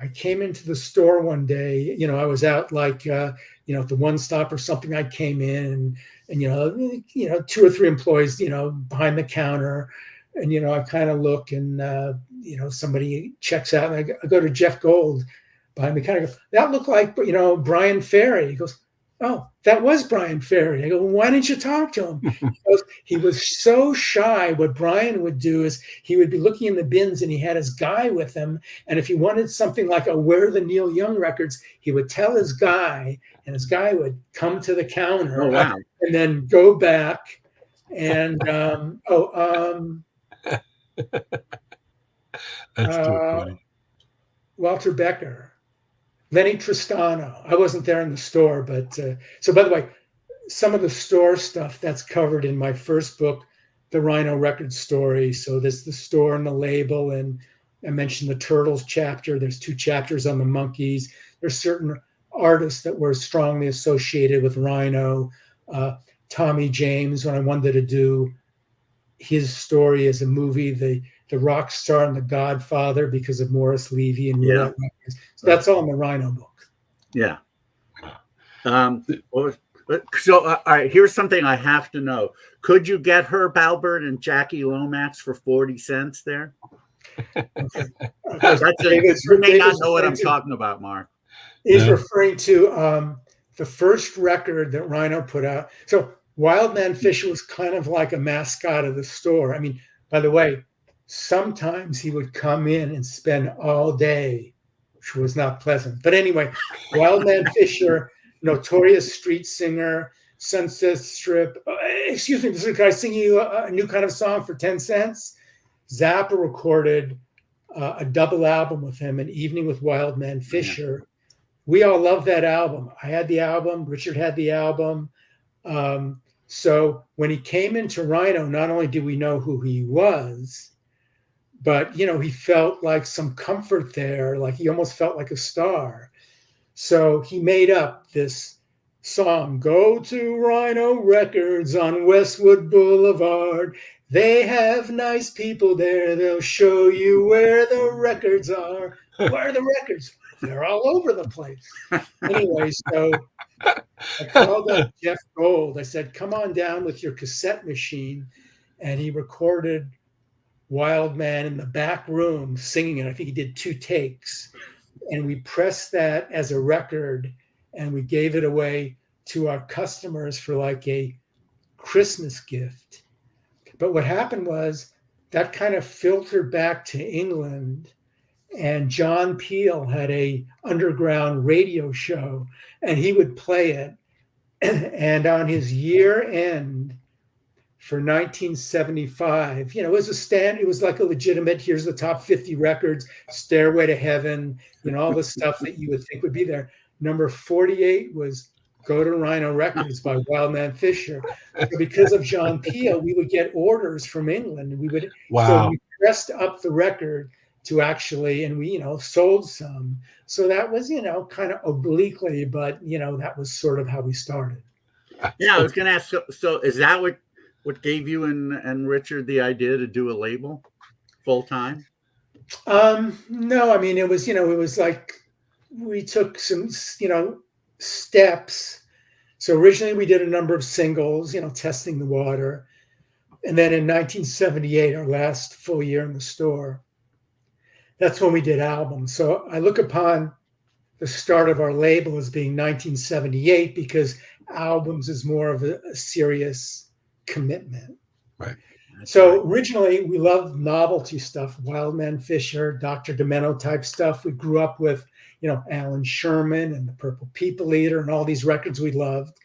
[SPEAKER 3] came into the store one day, I was out like, at the One Stop or something. I came in and 2 or 3 employees, behind the counter. And, I kind of look and, somebody checks out and I go to Jeff Gold behind the counter. I go, that looked like, Brian Ferry. He goes, oh, that was Brian Ferry. I go, well, why didn't you talk to him? He was so shy. What Brian would do is he would be looking in the bins and he had his guy with him. And if he wanted something like a Where Are the Neil Young records, he would tell his guy and his guy would come to the counter and then go back and,
[SPEAKER 1] that's too funny.
[SPEAKER 3] Walter Becker. Lenny Tristano. I wasn't there in the store, but so by the way, some of the store stuff that's covered in my first book, The Rhino Records Story. So there's the store and the label, and I mentioned the Turtles chapter. There's 2 chapters on the Monkees. There's certain artists that were strongly associated with Rhino. Tommy James, when I wanted to do his story as a movie, the rock star and the Godfather, because of Morris Levy and Roulette Records. So that's all in the Rhino book.
[SPEAKER 2] Yeah. So, all right, here's something I have to know. Could you get Herb Alpert and Jackie Lomax for 40 cents there? You may not know what I'm talking about, Mark.
[SPEAKER 3] He's referring to the first record that Rhino put out. So Wildman Fisher was kind of like a mascot of the store. I mean, by the way, sometimes he would come in and spend all day, which was not pleasant. But anyway, Wildman Fisher, notorious street singer, Sunset Strip. Excuse me, can I sing you a new kind of song for 10 cents? Zappa recorded a double album with him, An Evening with Wildman Fisher. Yeah. We all love that album. I had the album. Richard had the album. So when he came into Rhino, not only did we know who he was, but, he felt like some comfort there, like he almost felt like a star. So he made up this song, Go to Rhino Records on Westwood Boulevard. They have nice people there. They'll show you where the records are. Where are the records? They're all over the place. Anyway, so I called up Jeff Gold. I said, come on down with your cassette machine. And he recorded Wildman in the back room singing it. I think he did 2 takes. And we pressed that as a record and we gave it away to our customers for like a Christmas gift. But what happened was that kind of filtered back to England, and John Peel had a underground radio show and he would play it. And on his year end for 1975, it was like a legitimate, here's the top 50 records, Stairway to Heaven, all the stuff that you would think would be there. Number 48 was Go to Rhino Records by Wildman Fisher. So because of John Peel, we would get orders from England, and so we pressed up the record to actually, and we, sold some. So that was, kind of obliquely, but, that was sort of how we started.
[SPEAKER 2] Yeah, I was going to ask, so is that what gave you and Richard the idea to do a label full time?
[SPEAKER 3] No, I mean, it was like we took some, steps. So originally we did a number of singles, testing the water. And then in 1978, our last full year in the store, that's when we did albums. So I look upon the start of our label as being 1978 because albums is more of a serious commitment.
[SPEAKER 1] Right.
[SPEAKER 3] So originally we loved novelty stuff, Wildman Fisher, Dr. Demento type stuff. We grew up with, Alan Sherman and the Purple People Eater and all these records we loved.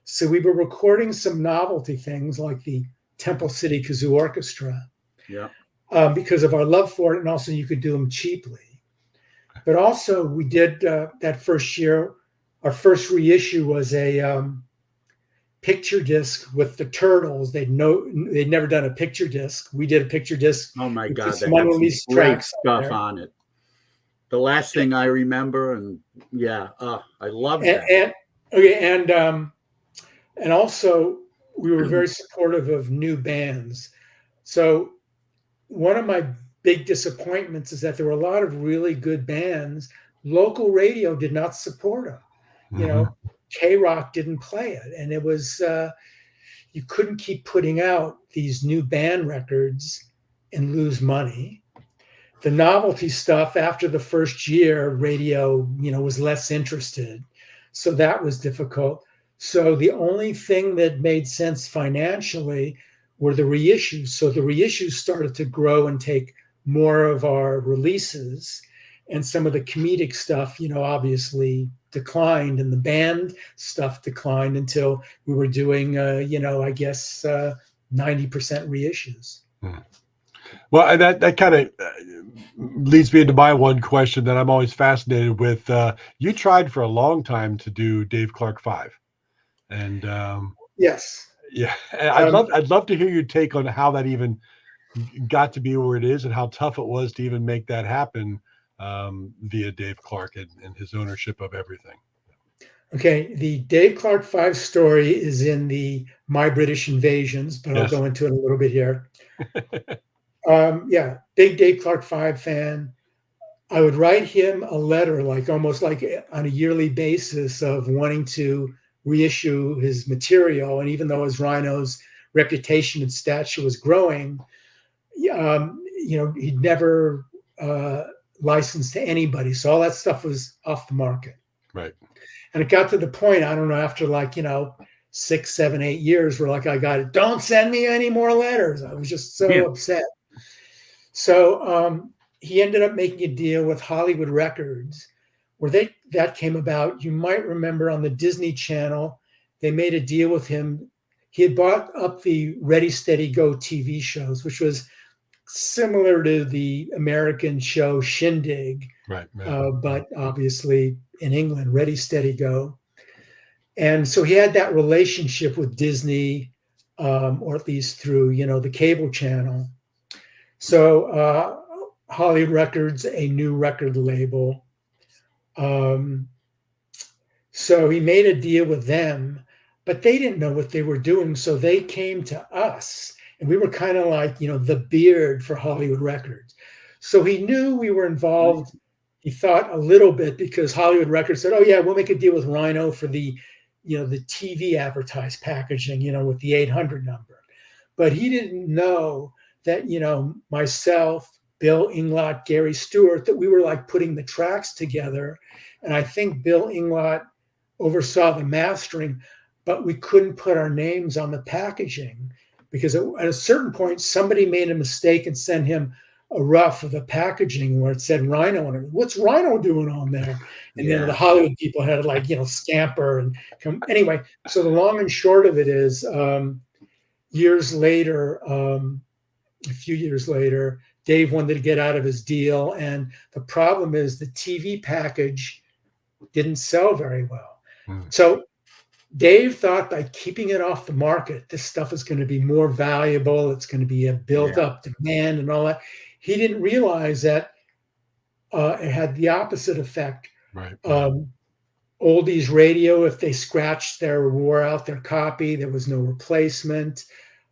[SPEAKER 3] So we were recording some novelty things like the Temple City Kazoo Orchestra.
[SPEAKER 2] Yeah.
[SPEAKER 3] Because of our love for it, and also you could do them cheaply. But also we did that first year, our first reissue was a picture disc with the Turtles. They'd never done a picture disc. We did a picture disc.
[SPEAKER 2] Oh my God,
[SPEAKER 3] some unreleased
[SPEAKER 2] great
[SPEAKER 3] tracks
[SPEAKER 2] stuff on it. The last thing I remember, and I love that.
[SPEAKER 3] And also we were very supportive of new bands. So one of my big disappointments is that there were a lot of really good bands. Local radio did not support them.
[SPEAKER 1] Mm-hmm.
[SPEAKER 3] K-Rock didn't play it. And it was, you couldn't keep putting out these new band records and lose money. The novelty stuff after the first year, radio, was less interested. So that was difficult. So the only thing that made sense financially were the reissues. So the reissues started to grow and take more of our releases, and some of the comedic stuff, obviously declined, and the band stuff declined until we were doing, 90% reissues.
[SPEAKER 1] Well, that kind of leads me into my one question that I'm always fascinated with. You tried for a long time to do Dave Clark 5, and
[SPEAKER 3] yes.
[SPEAKER 1] Yeah, I'd love to hear your take on how that even got to be where it is and how tough it was to even make that happen via Dave Clark and his ownership of everything.
[SPEAKER 3] Okay, the Dave Clark 5 story is in the My British Invasions, but yes. I'll go into it a little bit here. Big Dave Clark 5 fan. I would write him a letter, almost like on a yearly basis, of wanting to reissue his material. And even though his Rhino's reputation and stature was growing, he'd never licensed to anybody. So all that stuff was off the market.
[SPEAKER 1] Right. And
[SPEAKER 3] it got to the point, I don't know, after 6, 7, 8 years, where I got it. Don't send me any more letters. I was just so upset. So he ended up making a deal with Hollywood Records, where that came about. You might remember on the Disney Channel, they made a deal with him. He had bought up the Ready, Steady, Go TV shows, which was similar to the American show Shindig,
[SPEAKER 1] right?
[SPEAKER 3] But obviously in England, Ready, Steady, Go. And so he had that relationship with Disney, or at least through, the cable channel. So Hollywood Records, a new record label. So he made a deal with them, but they didn't know what they were doing. So they came to us, and we were kind of like, the beard for Hollywood Records. So he knew we were involved. He thought a little bit, because Hollywood Records said, oh yeah, we'll make a deal with Rhino for the, the TV advertised packaging, with the 800 number. But he didn't know that, myself, Bill Inglot, Gary Stewart, that we were like putting the tracks together. And I think Bill Inglot oversaw the mastering, but we couldn't put our names on the packaging because at a certain point, somebody made a mistake and sent him a rough of the packaging where it said Rhino on it. What's Rhino doing on there? And then the Hollywood people had to scamper and come. Anyway, so the long and short of it is years later, a few years later, Dave wanted to get out of his deal. And the problem is the TV package didn't sell very well. So Dave thought by keeping it off the market, this stuff is going to be more valuable. It's going to be a built up demand and all that. He didn't realize that it had the opposite effect.
[SPEAKER 1] Right.
[SPEAKER 3] Oldies radio, if they scratched or wore out their copy, there was no replacement.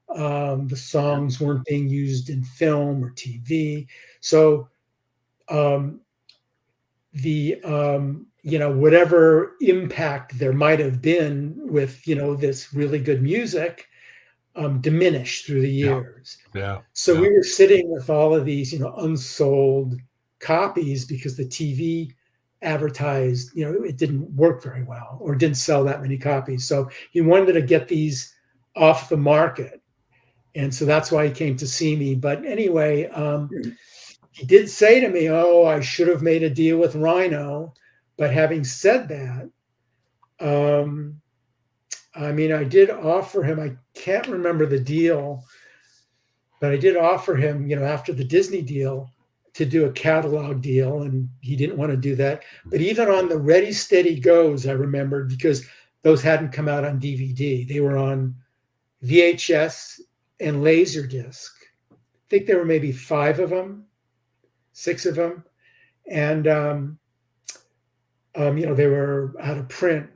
[SPEAKER 3] The songs weren't being used in film or TV. So whatever impact there might have been with, this really good music diminished through the years. So we were sitting with all of these, unsold copies because the TV advertised, it didn't work very well or didn't sell that many copies. So he wanted to get these off the market. And so that's why he came to see me. But anyway, he did say to me, oh, I should have made a deal with Rhino. But having said that, I did offer him, I can't remember the deal, but I did offer him, after the Disney deal, to do a catalog deal, and he didn't want to do that. But even on the Ready, Steady, Goes, I remembered, because those hadn't come out on DVD. They were on VHS and Laserdisc. I think there were maybe 6 of them. And, they were out of print.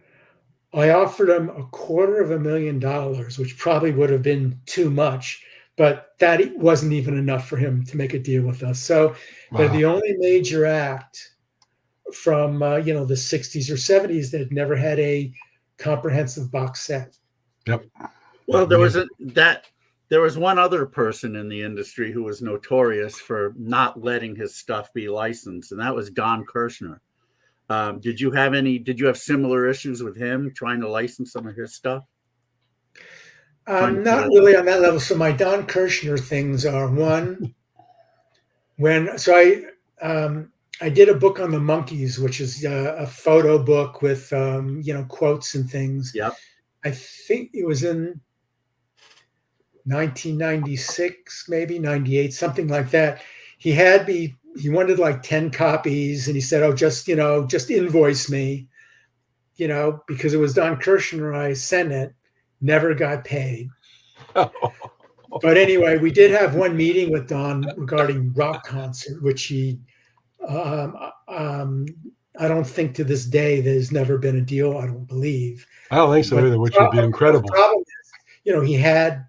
[SPEAKER 3] I offered him $250,000, which probably would have been too much, but that wasn't even enough for him to make a deal with us. So they're the only major act from, the 60s or 70s that never had a comprehensive box set.
[SPEAKER 1] Yep.
[SPEAKER 2] Well, there was one other person in the industry who was notorious for not letting his stuff be licensed, and that was Don Kirshner. Did you have similar issues with him trying to license some of his stuff?
[SPEAKER 3] Not really on that level. So my Don Kirshner things are one, I did a book on the Monkees, which is a photo book with, quotes and things.
[SPEAKER 2] Yep.
[SPEAKER 3] I think it was in 1996, maybe 98, something like that. He wanted like 10 copies, and he said, oh, just invoice me, because it was Don Kirshner. I sent it, never got paid. But anyway, we did have one meeting with Don regarding rock concert, which he, I don't think to this day there's never been a deal. I don't believe.
[SPEAKER 1] I don't think so either, which would be incredible.
[SPEAKER 3] The problem is, he had,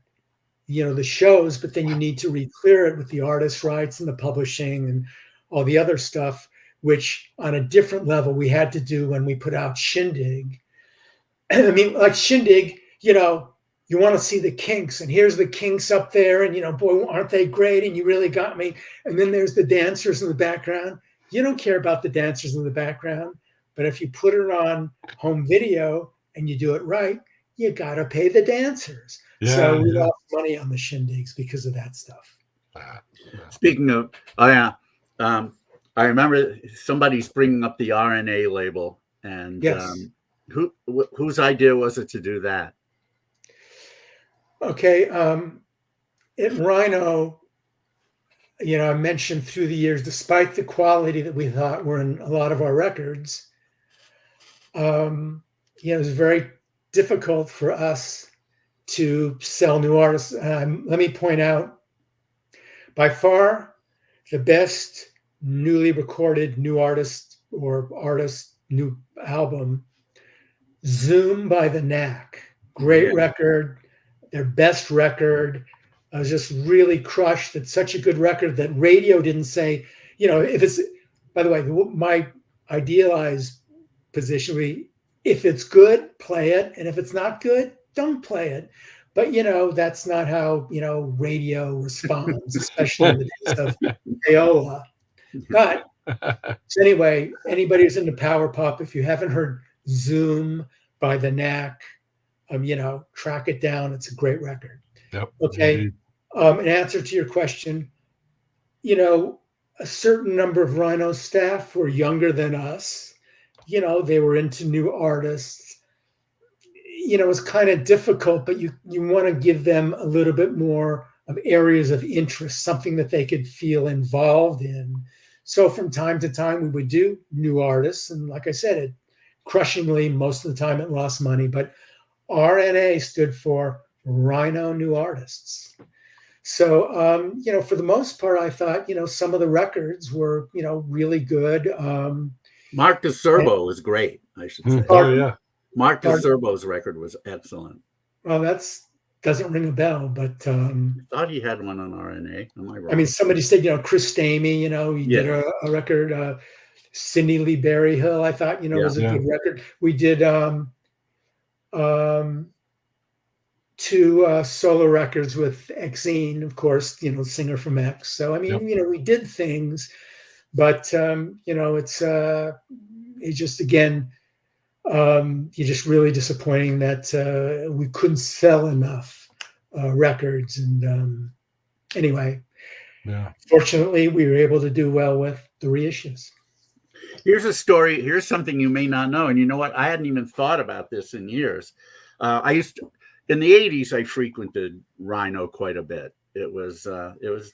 [SPEAKER 3] the shows, but then you need to re-clear it with the artist rights and the publishing and all the other stuff, which on a different level we had to do when we put out Shindig. I mean, like Shindig, you want to see the Kinks, and here's the Kinks up there, and boy, aren't they great? And you really got me. And then there's the dancers in the background. You don't care about the dancers in the background, but if you put it on home video and you do it right, you got to pay the dancers. So we lost money on the Shindigs because of that stuff.
[SPEAKER 2] Speaking of, I remember somebody's bringing up the RNA label, and
[SPEAKER 3] yes.
[SPEAKER 2] Whose idea was it to do that?
[SPEAKER 3] Okay, at Rhino, I mentioned through the years, despite the quality that we thought were in a lot of our records, it was very difficult for us to sell new artists. Let me point out, by far, the best newly recorded new artist new album, Zoom by the Knack. Great record, their best record. I was just really crushed. It's such a good record that radio didn't say, if it's, by the way, my idealized position, if it's good, play it. And if it's not good, don't play it. But, that's not how, radio responds, especially in the days of Payola. But so anyway, anybody who's into power pop, if you haven't heard Zoom by the Knack, track it down. It's a great record.
[SPEAKER 1] Yep.
[SPEAKER 3] Okay. In answer to your question, a certain number of Rhino staff were younger than us. They were into new artists. It was kind of difficult, but you want to give them a little bit more of areas of interest, something that they could feel involved in. So from time to time, we would do new artists. And like I said, it crushingly, most of the time it lost money, but RNA stood for Rhino New Artists. So, for the most part, I thought, some of the records were, really good.
[SPEAKER 2] Mark DeSerbo was great, I should say.
[SPEAKER 1] Oh, yeah.
[SPEAKER 2] Mark DeSerbo's record was excellent.
[SPEAKER 3] Well, doesn't ring a bell, but
[SPEAKER 2] I thought he had one on RNA. Am I wrong?
[SPEAKER 3] I mean, somebody said, Chris Stamey, he did a record. Cindy Lee Berryhill, I thought, was a good record. We did 2 solo records with Exene, of course, singer from X. So I mean, we did things, but it's just again, you're just really disappointing that we couldn't sell enough records. And anyway, fortunately, we were able to do well with the reissues.
[SPEAKER 2] Here's a story. Here's something you may not know. And you know what? I hadn't even thought about this in years. In the 80s, I frequented Rhino quite a bit. It was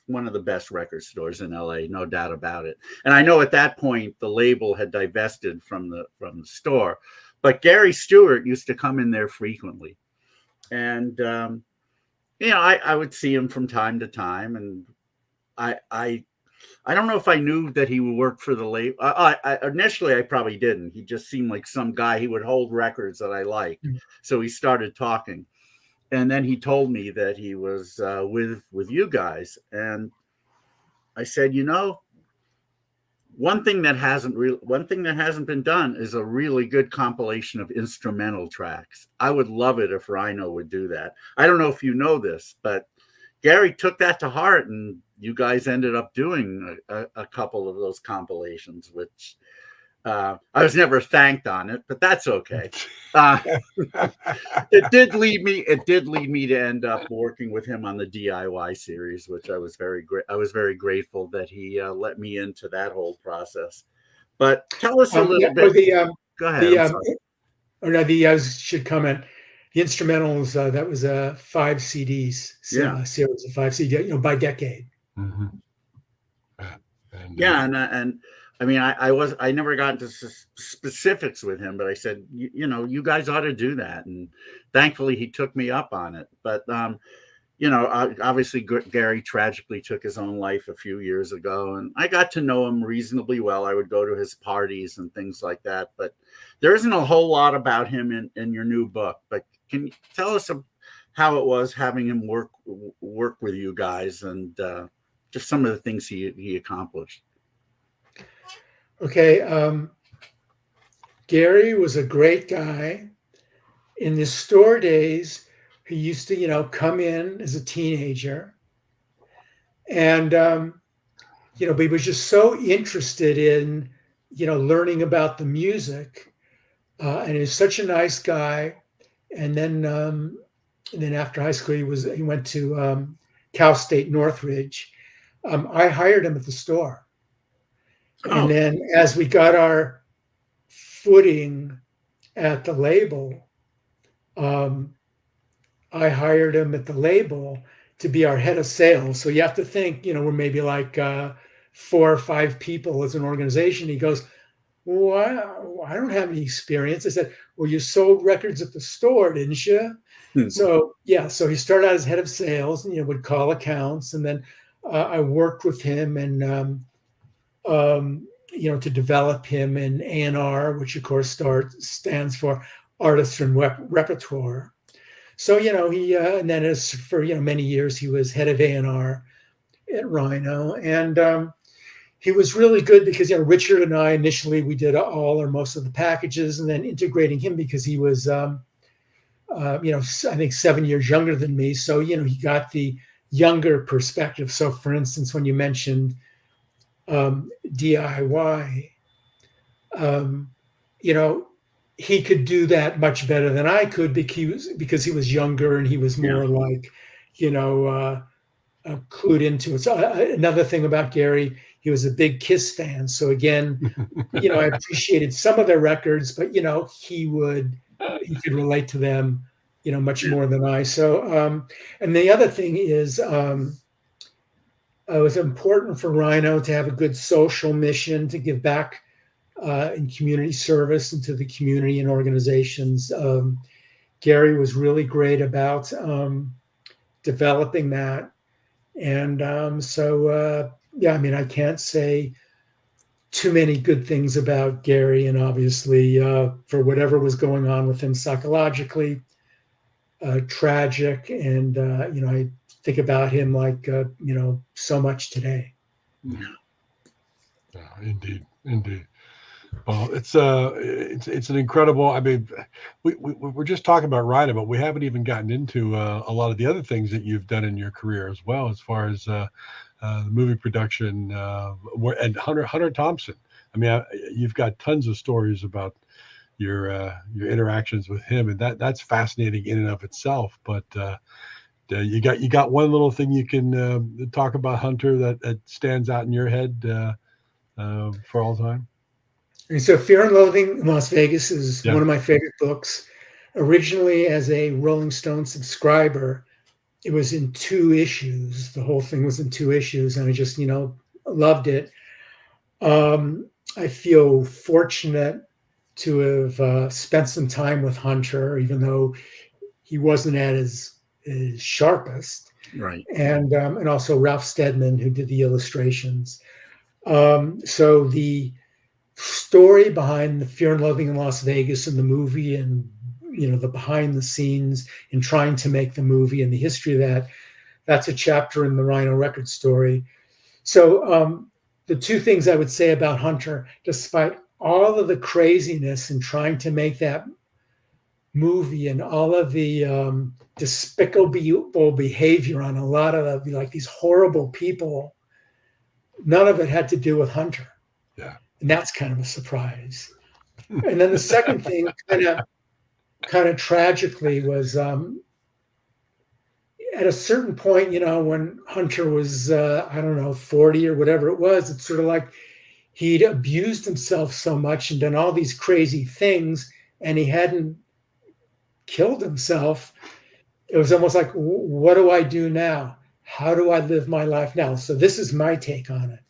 [SPEAKER 2] one of the best record stores in LA, no doubt about it. And I know at that point the label had divested from the store, but Gary Stewart used to come in there frequently, and I would see him from time to time, and I don't know if I knew that he would work for the label. Initially, I probably didn't. He just seemed like some guy. He would hold records that I liked, so he started talking. And then he told me that he was with you guys, and I said, one thing that hasn't been done is a really good compilation of instrumental tracks. I would love it if Rhino would do that. I don't know if you know this, but Gary took that to heart, and you guys ended up doing a couple of those compilations, which I was never thanked on it, but that's okay. It did lead me to end up working with him on the DIY series, which I was very grateful that he let me into that whole process. But tell us a little bit. Go ahead.
[SPEAKER 3] I should comment. The instrumentals, that was a 5 CDs series of 5 CDs, by decade.
[SPEAKER 1] Mm-hmm.
[SPEAKER 2] And I mean, I never got into specifics with him, but I said, you guys ought to do that. And thankfully he took me up on it. But, obviously Gary tragically took his own life a few years ago, and I got to know him reasonably well. I would go to his parties and things like that, but there isn't a whole lot about him in your new book. But can you tell us how it was having him work with you guys, and just some of the things he accomplished?
[SPEAKER 3] Okay. Gary was a great guy. In the store days, he used to, come in as a teenager, and, but he was just so interested in, learning about the music, and he's such a nice guy. And then after high school, he went to Cal State Northridge. I hired him at the store. And then as we got our footing at the label, I hired him at the label to be our head of sales. So you have to think, we're maybe like 4 or 5 people as an organization. He goes, well, I don't have any experience. I said, well, you sold records at the store, didn't you? So he started out as head of sales and, would call accounts. And then I worked with him and, to develop him in A&R, which of course stands for Artist and Repertoire. So, he, and then for many years, he was head of A&R at Rhino. And he was really good because, Richard and I, initially, we did all or most of the packages, and then integrating him because he was I think 7 years younger than me. So, he got the younger perspective. So, for instance, when you mentioned DIY, he could do that much better than I could because he was younger and he was more clued into it. So another thing about Gary, he was a big Kiss fan. So again, I appreciated some of their records, but he could relate to them, much more than I. So and the other thing is it was important for Rhino to have a good social mission to give back in community service and to the community and organizations. Gary was really great about developing that. And I can't say too many good things about Gary. And obviously, for whatever was going on with him psychologically, tragic. And, I think about him like, so much today.
[SPEAKER 1] Yeah, indeed. Well, it's an incredible. I mean, we're just talking about Rhino, but we haven't even gotten into a lot of the other things that you've done in your career as well, as far as the movie production and Hunter Thompson. I mean, you've got tons of stories about your interactions with him, and that's fascinating in and of itself. But you got one little thing you can talk about Hunter that stands out in your head for all time.
[SPEAKER 3] And so Fear and Loathing in Las Vegas is one of my favorite books. Originally, as a Rolling Stone subscriber, it was in 2 issues. The whole thing was in 2 issues, and I just, loved it. I feel fortunate to have spent some time with Hunter, even though he wasn't at his sharpest.
[SPEAKER 2] Right.
[SPEAKER 3] And also Ralph Steadman, who did the illustrations. So the story behind the Fear and Loathing in Las Vegas and the movie, and the behind the scenes in trying to make the movie and the history of that's a chapter in the Rhino Records story. So the 2 things I would say about Hunter, despite all of the craziness in trying to make that movie and all of the despicable behavior on a lot of these horrible people, none of it had to do with Hunter.
[SPEAKER 1] Yeah.
[SPEAKER 3] And that's kind of a surprise. And then the second thing, kind of tragically, was at a certain point, when Hunter was, 40 or whatever it was, it's sort of like he'd abused himself so much and done all these crazy things, and he hadn't killed himself. It was almost like, what do I do now? How do I live my life now? So this is my take on it.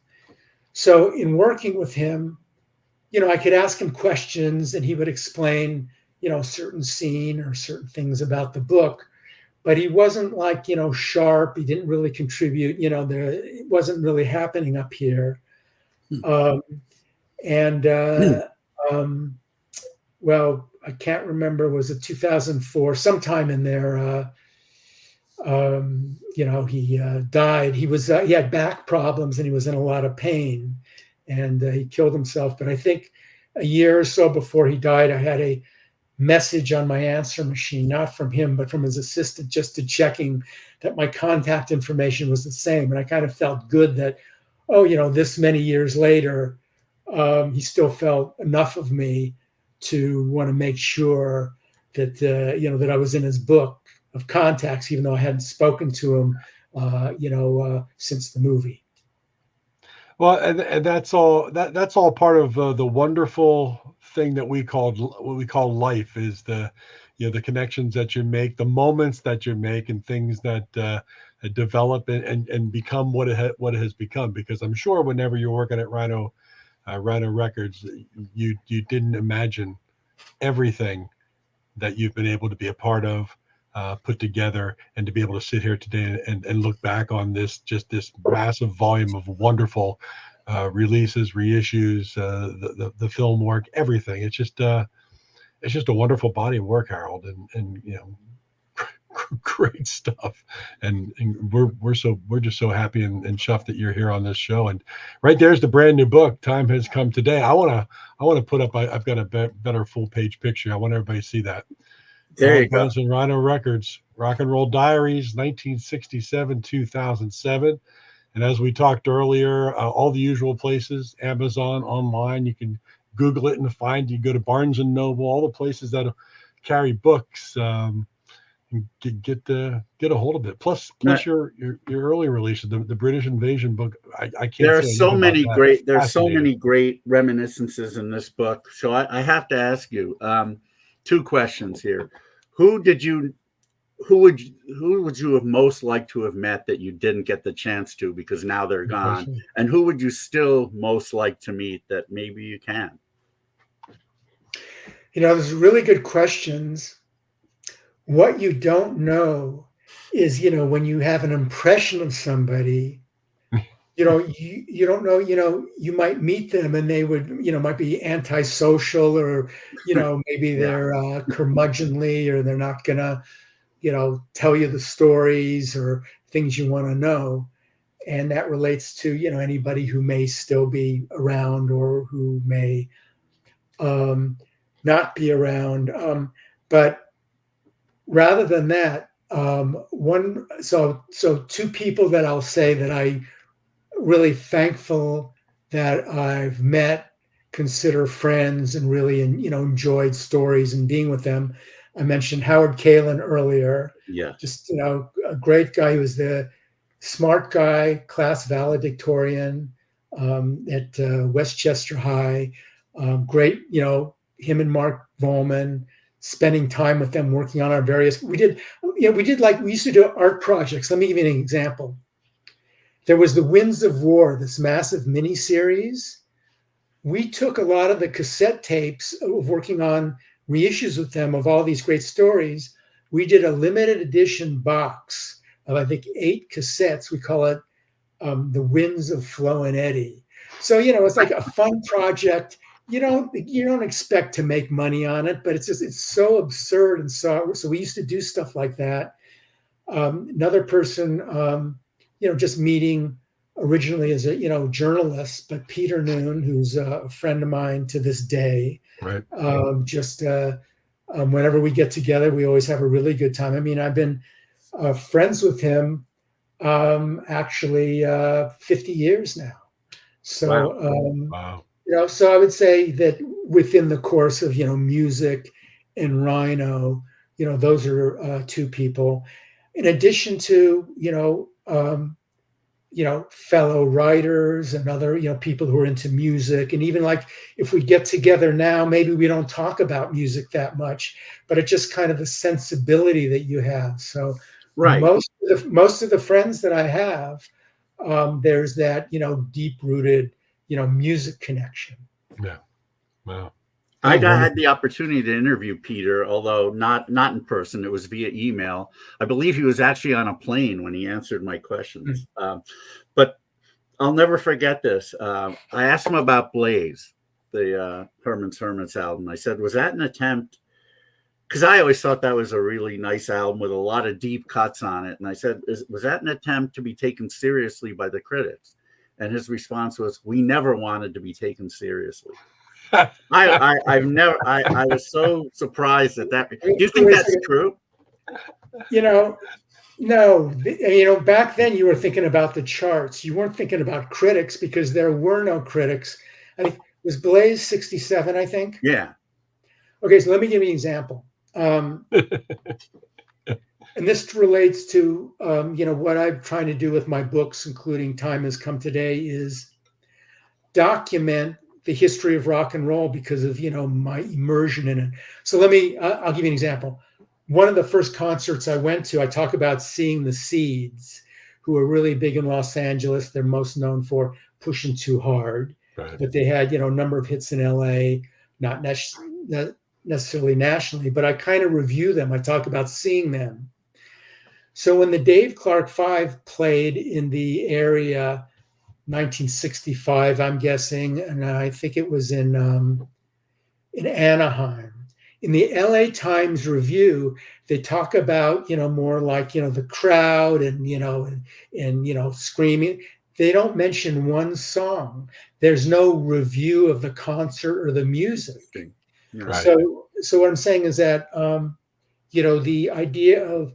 [SPEAKER 3] So in working with him, I could ask him questions and he would explain, a certain scene or certain things about the book, but he wasn't like, sharp. He didn't really contribute, it wasn't really happening up here. Well, I can't remember, was it 2004, sometime in there, he died. He had back problems and he was in a lot of pain, and he killed himself. But I think a year or so before he died, I had a message on my answer machine, not from him, but from his assistant, just to checking that my contact information was the same. And I kind of felt good that, this many years later, he still felt enough of me to want to make sure that, that I was in his book of contacts, even though I hadn't spoken to him, since the movie.
[SPEAKER 1] Well, and that's all part of the wonderful thing that what we call life, is the connections that you make, the moments that you make, and things that develop and become what it has become. Because I'm sure whenever you're working at Rhino Records, you didn't imagine everything that you've been able to be a part of, put together, and to be able to sit here today and look back on this massive volume of wonderful releases, reissues, the film work, everything. It's just a wonderful body of work, Harold, and great stuff. And we're just so happy and chuffed that you're here on this show. And right there's the brand new book, Time Has Come Today. I want to put up, I've got a better full page picture. I want everybody to see that.
[SPEAKER 2] There you go.
[SPEAKER 1] Guns and Rhino Records, Rock and Roll Diaries, 1967-2007. And as we talked earlier, all the usual places, Amazon, online, you can Google it and find. You go to Barnes and Noble, all the places that carry books, and get a hold of it. Plus your early releases, the British Invasion book. I can't.
[SPEAKER 2] There are
[SPEAKER 1] say
[SPEAKER 2] so many great. There's so
[SPEAKER 1] Fascinating.
[SPEAKER 2] many great reminiscences in this book. So I have to ask you two questions here. Who would you have most liked to have met that you didn't get the chance to because now they're gone? And who would you still most like to meet that maybe you can?
[SPEAKER 3] There's really good questions. What you don't know is, when you have an impression of somebody, you don't know, you might meet them and they would, might be antisocial or, maybe they're curmudgeonly or they're not gonna, tell you the stories or things you want to know. And that relates to, anybody who may still be around or who may not be around. But rather than that, two people that I'll say that I really thankful that I've met, consider friends, and really, enjoyed stories and being with them. I mentioned Howard Kalin earlier.
[SPEAKER 2] Yeah.
[SPEAKER 3] Just, a great guy. He was the smart guy, class valedictorian at Westchester High. Great, him and Mark Volman, spending time with them, working on our various, we used to do art projects. Let me give you an example. There was the Winds of War, this massive mini series. We took a lot of the cassette tapes of working on reissues with them of all these great stories. We did a limited edition box of, I think, 8 cassettes. We call it The Winds of Flo and Eddie. So, it's like a fun project. You don't expect to make money on it, but it's so absurd. And so we used to do stuff like that. Another person, just meeting originally as a, journalist, but Peter Noon, who's a friend of mine to this day.
[SPEAKER 1] Right.
[SPEAKER 3] Whenever we get together, we always have a really good time. I mean, I've been friends with him actually 50 years now. So,
[SPEAKER 1] wow.
[SPEAKER 3] So I would say that within the course of, music and Rhino, those are 2 people. In addition to, fellow writers and other, people who are into music. And even like if we get together now, maybe we don't talk about music that much, but it's just kind of the sensibility that you have. So
[SPEAKER 2] right.
[SPEAKER 3] Most of the friends that I have, there's that, deep-rooted, music connection.
[SPEAKER 1] Yeah. Wow.
[SPEAKER 2] I had the opportunity to interview Peter, although not in person. It was via email. I believe he was actually on a plane when he answered my questions. But I'll never forget this. I asked him about Blaze, the Herman's Hermits album. I said, was that an attempt? Because I always thought that was a really nice album with a lot of deep cuts on it. And I said, was that an attempt to be taken seriously by the critics? And his response was, we never wanted to be taken seriously. I was so surprised at that. Do you think that's true?
[SPEAKER 3] No. Back then you were thinking about the charts. You weren't thinking about critics because there were no critics. I think it was Blaze 67, I think.
[SPEAKER 2] Yeah.
[SPEAKER 3] Okay, so let me give you an example. And this relates to, what I'm trying to do with my books, including Time Has Come Today, is document the history of rock and roll because of, my immersion in it. So I'll give you an example. One of the first concerts I went to, I talk about seeing the Seeds, who are really big in Los Angeles. They're most known for Pushing Too Hard, right. But they had, a number of hits in LA, not necessarily nationally, but I kind of review them. I talk about seeing them. So when the Dave Clark 5 played in the area, 1965, I'm guessing, and I think it was in Anaheim. In the LA Times review, they talk about, more like, the crowd and, and screaming. They don't mention one song. There's no review of the concert or the music.
[SPEAKER 2] Right.
[SPEAKER 3] So what I'm saying is that, the idea of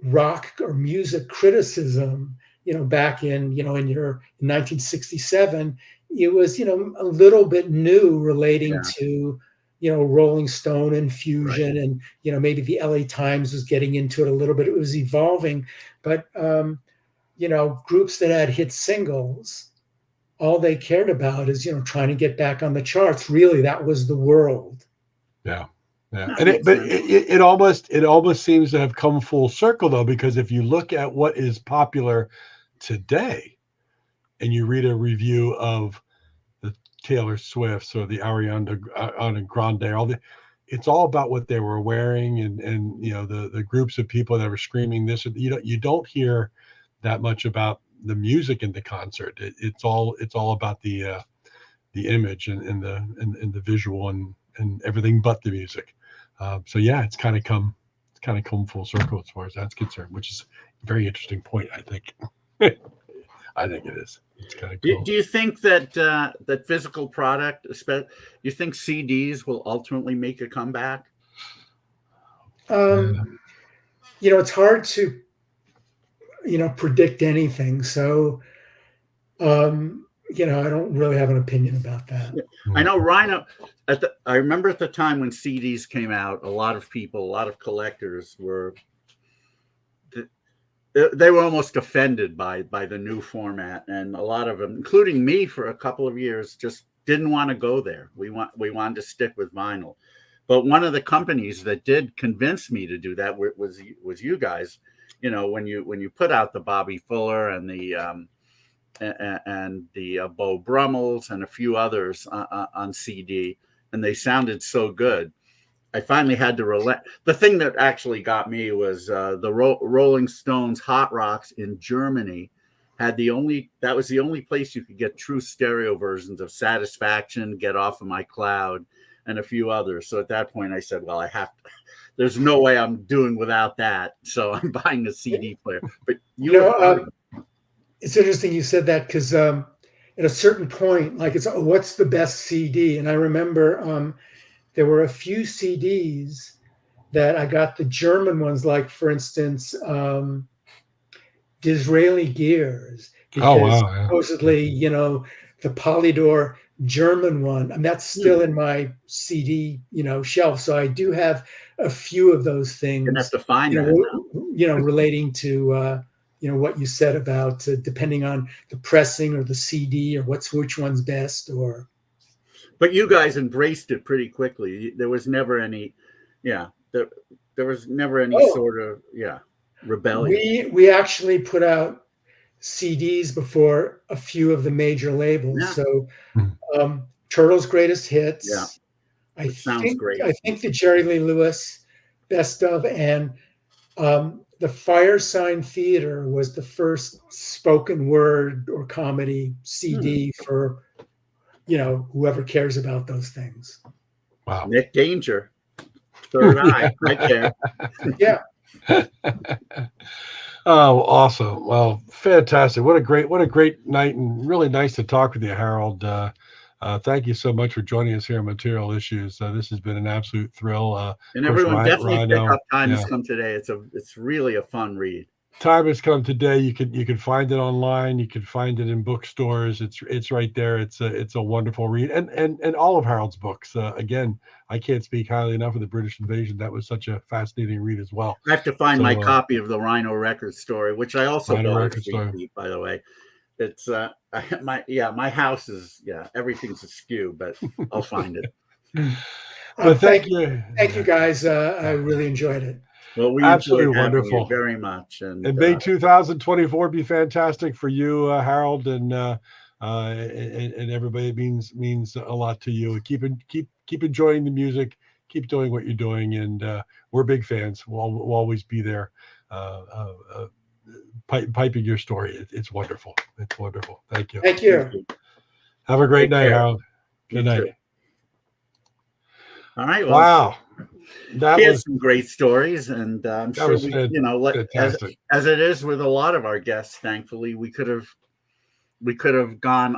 [SPEAKER 3] rock or music criticism, back in, in 1967, it was, a little bit new relating to, Rolling Stone and Fusion, right. And, maybe the LA Times was getting into it a little bit. It was evolving, but, groups that had hit singles, all they cared about is, trying to get back on the charts. Really, that was the world.
[SPEAKER 1] Yeah. Yeah. And it almost seems to have come full circle, though, because if you look at what is popular today and you read a review of the Taylor Swifts or the Ariana Grande, it's all about what they were wearing and the groups of people that were screaming this. You don't hear that much about the music in the concert. It's all about the image and the visual and everything but the music. So yeah, it's kind of come full circle as far as that's concerned, which is a very interesting point, I think. I think it is. It's kind of cool.
[SPEAKER 2] Do you think that that physical product, you think CDs will ultimately make a comeback?
[SPEAKER 3] It's hard to predict anything. So I don't really have an opinion about that.
[SPEAKER 2] I know Rhino. I remember at the time when CDs came out, a lot of collectors they were almost offended by the new format, and a lot of them, including me, for a couple of years, just didn't want to go there. We wanted to stick with vinyl. But one of the companies that did convince me to do that was you guys. When you put out the Bobby Fuller and the Beau Brummels and a few others on CD, and they sounded so good, I finally had to relent. The thing that actually got me was the Rolling Stones Hot Rocks in Germany that was the only place you could get true stereo versions of Satisfaction, Get Off of My Cloud, and a few others. So at that point I said, well, I have to. There's no way I'm doing without that. So I'm buying a CD player. But
[SPEAKER 3] it's interesting you said that, because at a certain point, like, what's the best CD? And I remember there were a few CDs that I got, the German ones, like, for instance, Disraeli Gears, because supposedly, the Polydor German one, and that's still in my CD, shelf. So I do have a few of those things.
[SPEAKER 2] You're gonna have to find that.
[SPEAKER 3] Relating to what you said about depending on the pressing or the CD or which one's best.
[SPEAKER 2] But you guys embraced it pretty quickly. There was never any, there was never any sort of rebellion.
[SPEAKER 3] We actually put out CDs before a few of the major labels. Yeah. So Turtle's Greatest Hits.
[SPEAKER 2] Yeah. Sounds great.
[SPEAKER 3] I think the Jerry Lee Lewis Best Of, and the Firesign Theater was the first spoken word or comedy CD for, whoever cares about those things.
[SPEAKER 1] Wow.
[SPEAKER 2] Nick Danger. Third Eye, right there.
[SPEAKER 3] Yeah.
[SPEAKER 1] Oh, awesome. Well, fantastic. What a great night, and really nice to talk with you, Harold. Thank you so much for joining us here on Material Issues. This has been an absolute thrill.
[SPEAKER 2] And everyone definitely pick up Time Has Come Today. It's really a fun read.
[SPEAKER 1] Time Has Come Today. You can find it online. You can find it in bookstores. It's right there. It's a wonderful read. And all of Harold's books. Again, I can't speak highly enough of the British Invasion. That was such a fascinating read as well.
[SPEAKER 2] I have to find my copy of the Rhino Records story, which I also bought at Streamyard, by the way. It's my house is everything's askew, but I'll find it.
[SPEAKER 1] But thank you
[SPEAKER 3] guys. I really enjoyed it.
[SPEAKER 2] Well, we
[SPEAKER 1] absolutely wonderful,
[SPEAKER 2] very much, and
[SPEAKER 1] may 2024 be fantastic for you, Harold, and everybody. It means a lot to you. Keep enjoying the music. Keep doing what you're doing, and we're big fans. We'll always be there. Piping your story. It's wonderful. It's wonderful. Thank you.
[SPEAKER 3] Thank you.
[SPEAKER 1] Have a great night, Harold. Good night.
[SPEAKER 2] Too. All right.
[SPEAKER 1] Well, wow.
[SPEAKER 2] That was some great stories, and I'm sure as it is with a lot of our guests, thankfully, we could have gone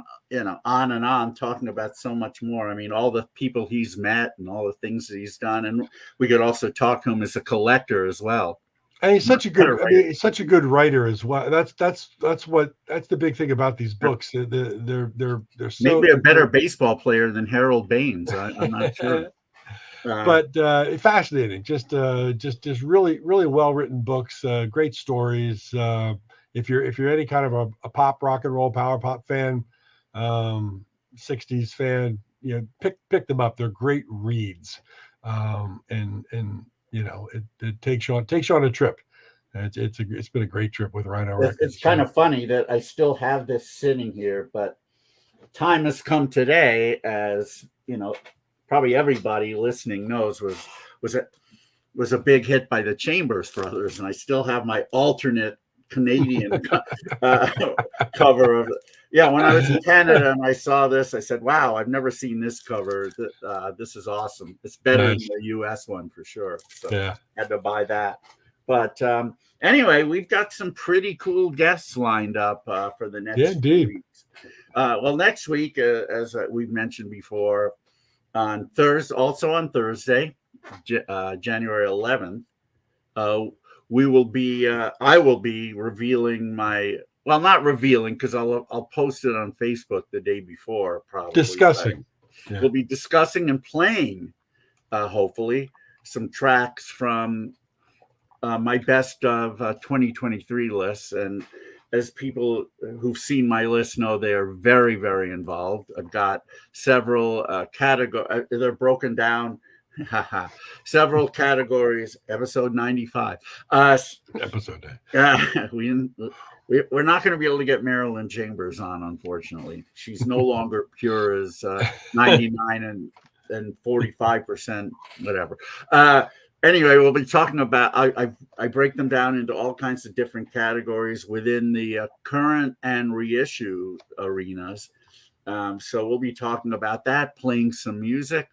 [SPEAKER 2] on and on, talking about so much more. I mean, all the people he's met and all the things that he's done, and we could also talk to him as a collector as well.
[SPEAKER 1] And he's such a good, he's such a good writer as well. That's the big thing about these books. They're so
[SPEAKER 2] maybe a better baseball player than Harold Baines. I'm not sure.
[SPEAKER 1] But fascinating, just really well written books, great stories. If you're any kind of a pop, rock and roll, power pop fan, 60s fan, pick them up. They're great reads, and it takes you on a trip. It's been a great trip with Rhino Records.
[SPEAKER 2] It's kind of funny that I still have this sitting here, but time has come today, as probably everybody listening knows, was a big hit by the Chambers Brothers, and I still have my alternate Canadian cover of it. Yeah, when I was in Canada and I saw this, I said, "Wow, I've never seen this cover. This is awesome. It's better than the U.S. one for sure." So I had to buy that. But anyway, we've got some pretty cool guests lined up for the next few weeks. Well, next week, as we've mentioned before, on Thursday, January 11th, I will be revealing not revealing, because I'll post it on Facebook the day before, probably.
[SPEAKER 1] Discussing.
[SPEAKER 2] We'll be discussing and playing, hopefully, some tracks from my best of 2023 lists. And as people who've seen my list know, they are very, very involved. I've got several categories. They're broken down. Several categories. Episode 95.
[SPEAKER 1] Episode.
[SPEAKER 2] We're not going to be able to get Marilyn Chambers on, unfortunately. She's no longer pure as 99 and 45%, whatever. Anyway, we'll be talking about. I break them down into all kinds of different categories within the current and reissue arenas. So we'll be talking about that, playing some music.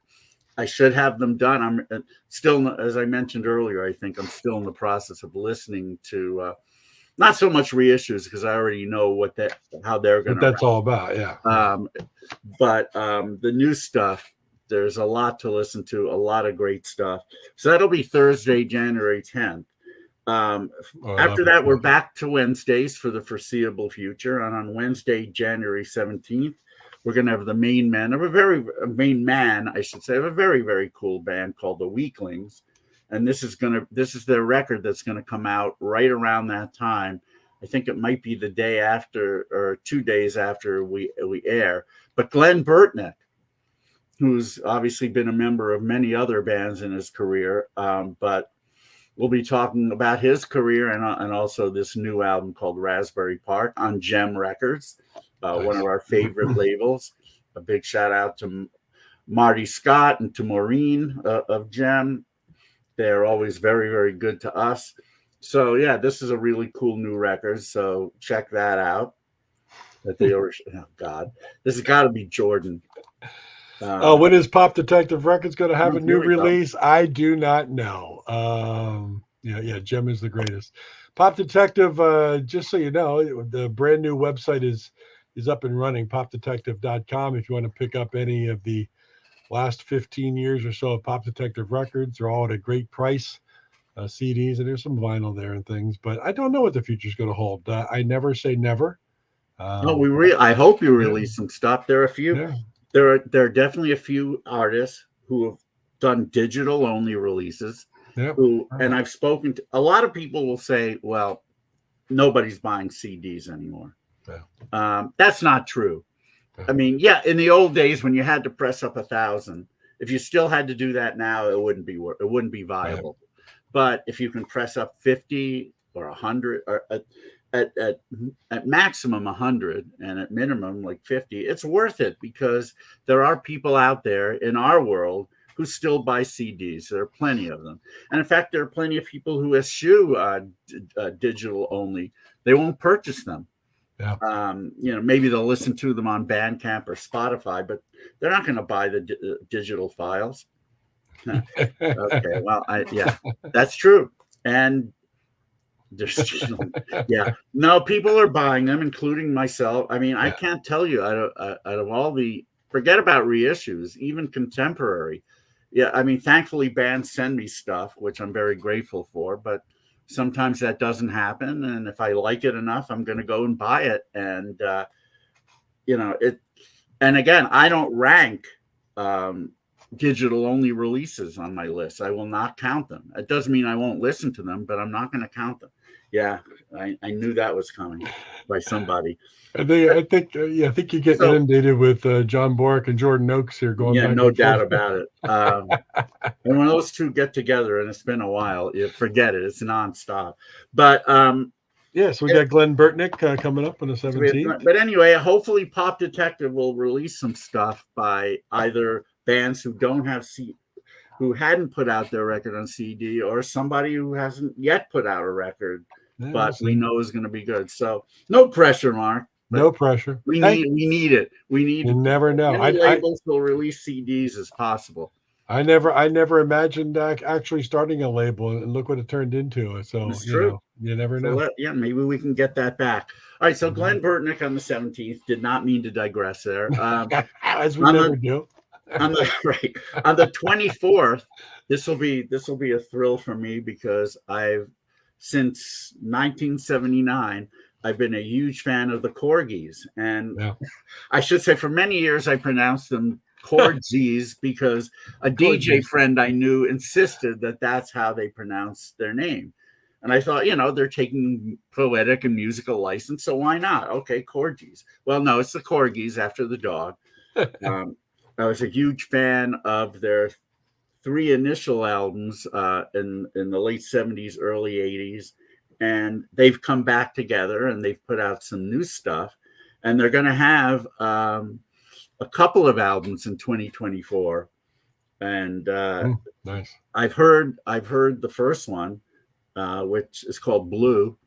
[SPEAKER 2] I should have them done. I'm still, as I mentioned earlier, I think I'm still in the process of listening to not so much reissues, because I already know how they're going to.
[SPEAKER 1] What that's all about, yeah.
[SPEAKER 2] But the new stuff, there's a lot to listen to, a lot of great stuff. So that'll be Thursday, January 10th. After that, we're back to Wednesdays for the foreseeable future, and on Wednesday, January 17th. We're going to have the main man of a very very cool band called the Weaklings, and this is their record that's going to come out right around that time. I think it might be the day after or 2 days after we air. But Glenn Burtnick, who's obviously been a member of many other bands in his career, but we'll be talking about his career and also this new album called Raspberry Park on Gem Records. One of our favorite labels. A big shout out to Marty Scott and to Maureen of Gem. They're always very, very good to us. So yeah, this is a really cool new record. So check that out. This has got to be Jordan.
[SPEAKER 1] When is Pop Detective Records going to have a new release? I do not know. Gem is the greatest. Pop Detective, just so you know, the brand new website is up and running, popdetective.com. If you want to pick up any of the last 15 years or so of Pop Detective Records, they're all at a great price, CDs, and there's some vinyl there and things, but I don't know what the future's going to hold. I never say never.
[SPEAKER 2] I hope you release some stuff. There are a few. Yeah. There are definitely a few artists who have done digital only releases.
[SPEAKER 1] Yep.
[SPEAKER 2] And I've spoken to a lot of people will say, well, nobody's buying CDs anymore. Yeah. That's not true. Yeah. I mean, in the old days when you had to press up 1,000, if you still had to do that now, it wouldn't be viable. Yeah. But if you can press up 50 or 100 or at maximum 100 and at minimum like 50, it's worth it, because there are people out there in our world who still buy CDs. There are plenty of them. And in fact, there are plenty of people who eschew digital only. They won't purchase them. Yeah. Maybe they'll listen to them on Bandcamp or Spotify, but they're not going to buy the digital files. Okay, well, that's true. And Yeah, no, people are buying them, including myself. I mean, I can't tell you out of all the, forget about reissues, even contemporary. Yeah, I mean, thankfully bands send me stuff, which I'm very grateful for, but sometimes that doesn't happen. And if I like it enough, I'm going to go and buy it. And, it, and again, I don't rank digital only releases on my list. I will not count them. It doesn't mean I won't listen to them, but I'm not going to count them. Yeah, I knew that was coming by somebody.
[SPEAKER 1] I think you get inundated with John Bork and Jordan Oakes here going back.
[SPEAKER 2] No doubt about it. And when those two get together, and it's been a while, you forget it. It's nonstop. But so
[SPEAKER 1] we got Glenn Burtnick coming up on the 17th.
[SPEAKER 2] But anyway, hopefully Pop Detective will release some stuff by either bands who who hadn't put out their record on CD, or somebody who hasn't yet put out a record, but we know is going to be good. So no pressure, Mark.
[SPEAKER 1] No pressure.
[SPEAKER 2] We need it. You
[SPEAKER 1] never know.
[SPEAKER 2] Labels will release CDs as possible.
[SPEAKER 1] I never imagined actually starting a label, and look what it turned into. So you never know.
[SPEAKER 2] Maybe we can get that back. All right. So Glenn Burtnick on the 17th. Did not mean to digress there.
[SPEAKER 1] As we never do.
[SPEAKER 2] On the 24th, this will be a thrill for me, because since 1979 I've been a huge fan of the Corgis, and I should say for many years I pronounced them Corgis because a DJ friend I knew insisted that that's how they pronounce their name, and I thought, they're taking poetic and musical license, so why not? Okay, Corgis. Well, no, it's the Corgis after the dog. I was a huge fan of their 3 initial albums in the late 70s, early 80s. And they've come back together and they've put out some new stuff. And they're going to have a couple of albums in 2024. And
[SPEAKER 1] nice.
[SPEAKER 2] I've heard the first one, which is called Blue.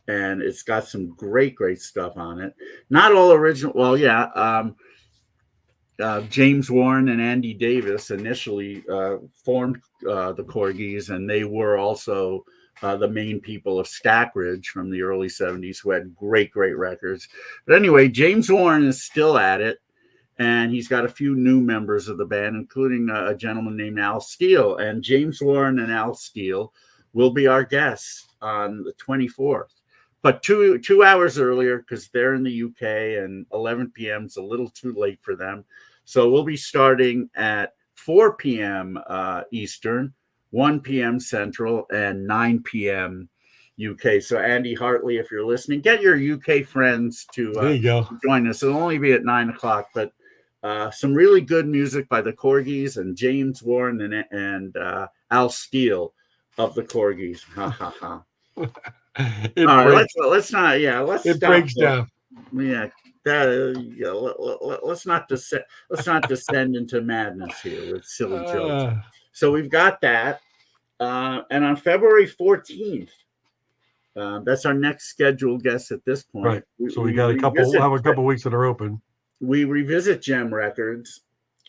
[SPEAKER 2] And it's got some great stuff on it. Not all original. Well, James Warren and Andy Davis initially formed the Corgis, and they were also the main people of Stack Ridge from the early 70s, who had great records. But anyway, James Warren is still at it, and he's got a few new members of the band, including a gentleman named Al Steele. And James Warren and Al Steele will be our guests on the 24th. But two hours earlier, because they're in the UK, and 11 p.m. is a little too late for them. So we'll be starting at 4 p.m. Eastern, 1 p.m. Central, and 9 p.m. UK. So Andy Hartley, if you're listening, get your UK friends to join us. It'll only be at 9 o'clock, but some really good music by the Corgis and James Warren and Al Steele of the Corgis. Ha ha ha. Let's
[SPEAKER 1] breaks down.
[SPEAKER 2] Yeah. Let's not descend into madness here with silly jokes. So we've got that, and on February 14th, that's our next scheduled guest at this point.
[SPEAKER 1] Right. So we got a couple. We'll have a couple weeks that are open.
[SPEAKER 2] We revisit Gem Records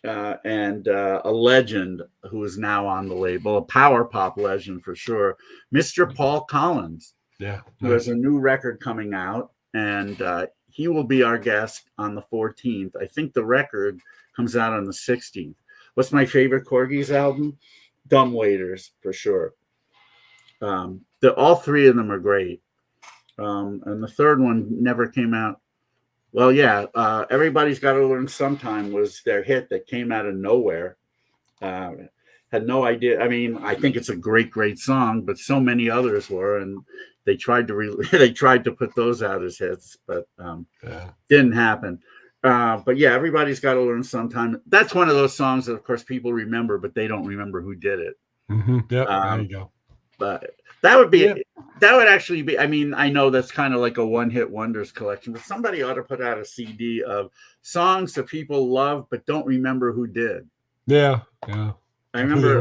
[SPEAKER 2] and a legend who is now on the label, a power pop legend for sure, Mr. Paul Collins.
[SPEAKER 1] Yeah.
[SPEAKER 2] Who has a new record coming out, and he will be our guest on the 14th. I think the record comes out on the 16th. What's my favorite Corgis album? Dumb Waiters, for sure. All 3 of them are great. And the third one never came out. Well, Everybody's Got to Learn Sometime was their hit that came out of nowhere. Had no idea. I mean, I think it's a great song, but so many others were, and they tried to put those out as hits, but didn't happen. But Everybody's Got to Learn Sometime. That's one of those songs that, of course, people remember, but they don't remember who did it.
[SPEAKER 1] Mm-hmm. Yeah, there you go.
[SPEAKER 2] But that would actually be. I mean, I know that's kind of like a one-hit wonders collection, but somebody ought to put out a CD of songs that people love but don't remember who did.
[SPEAKER 1] Yeah.
[SPEAKER 2] I remember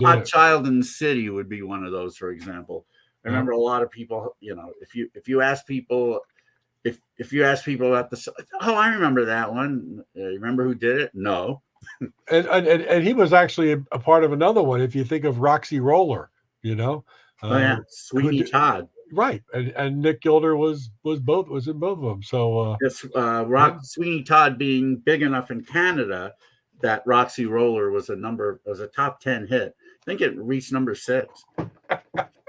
[SPEAKER 2] Hot Child in the City would be one of those, for example. I remember a lot of people, if you ask people about I remember that one. You remember who did it? No.
[SPEAKER 1] and he was actually a part of another one. If you think of Roxy Roller,
[SPEAKER 2] Sweeney Todd.
[SPEAKER 1] Right, and Nick Gilder was in both of them. So
[SPEAKER 2] This
[SPEAKER 1] yeah.
[SPEAKER 2] Sweeney Todd being big enough in Canada that Roxy Roller was a top 10 hit. I think it reached number 6.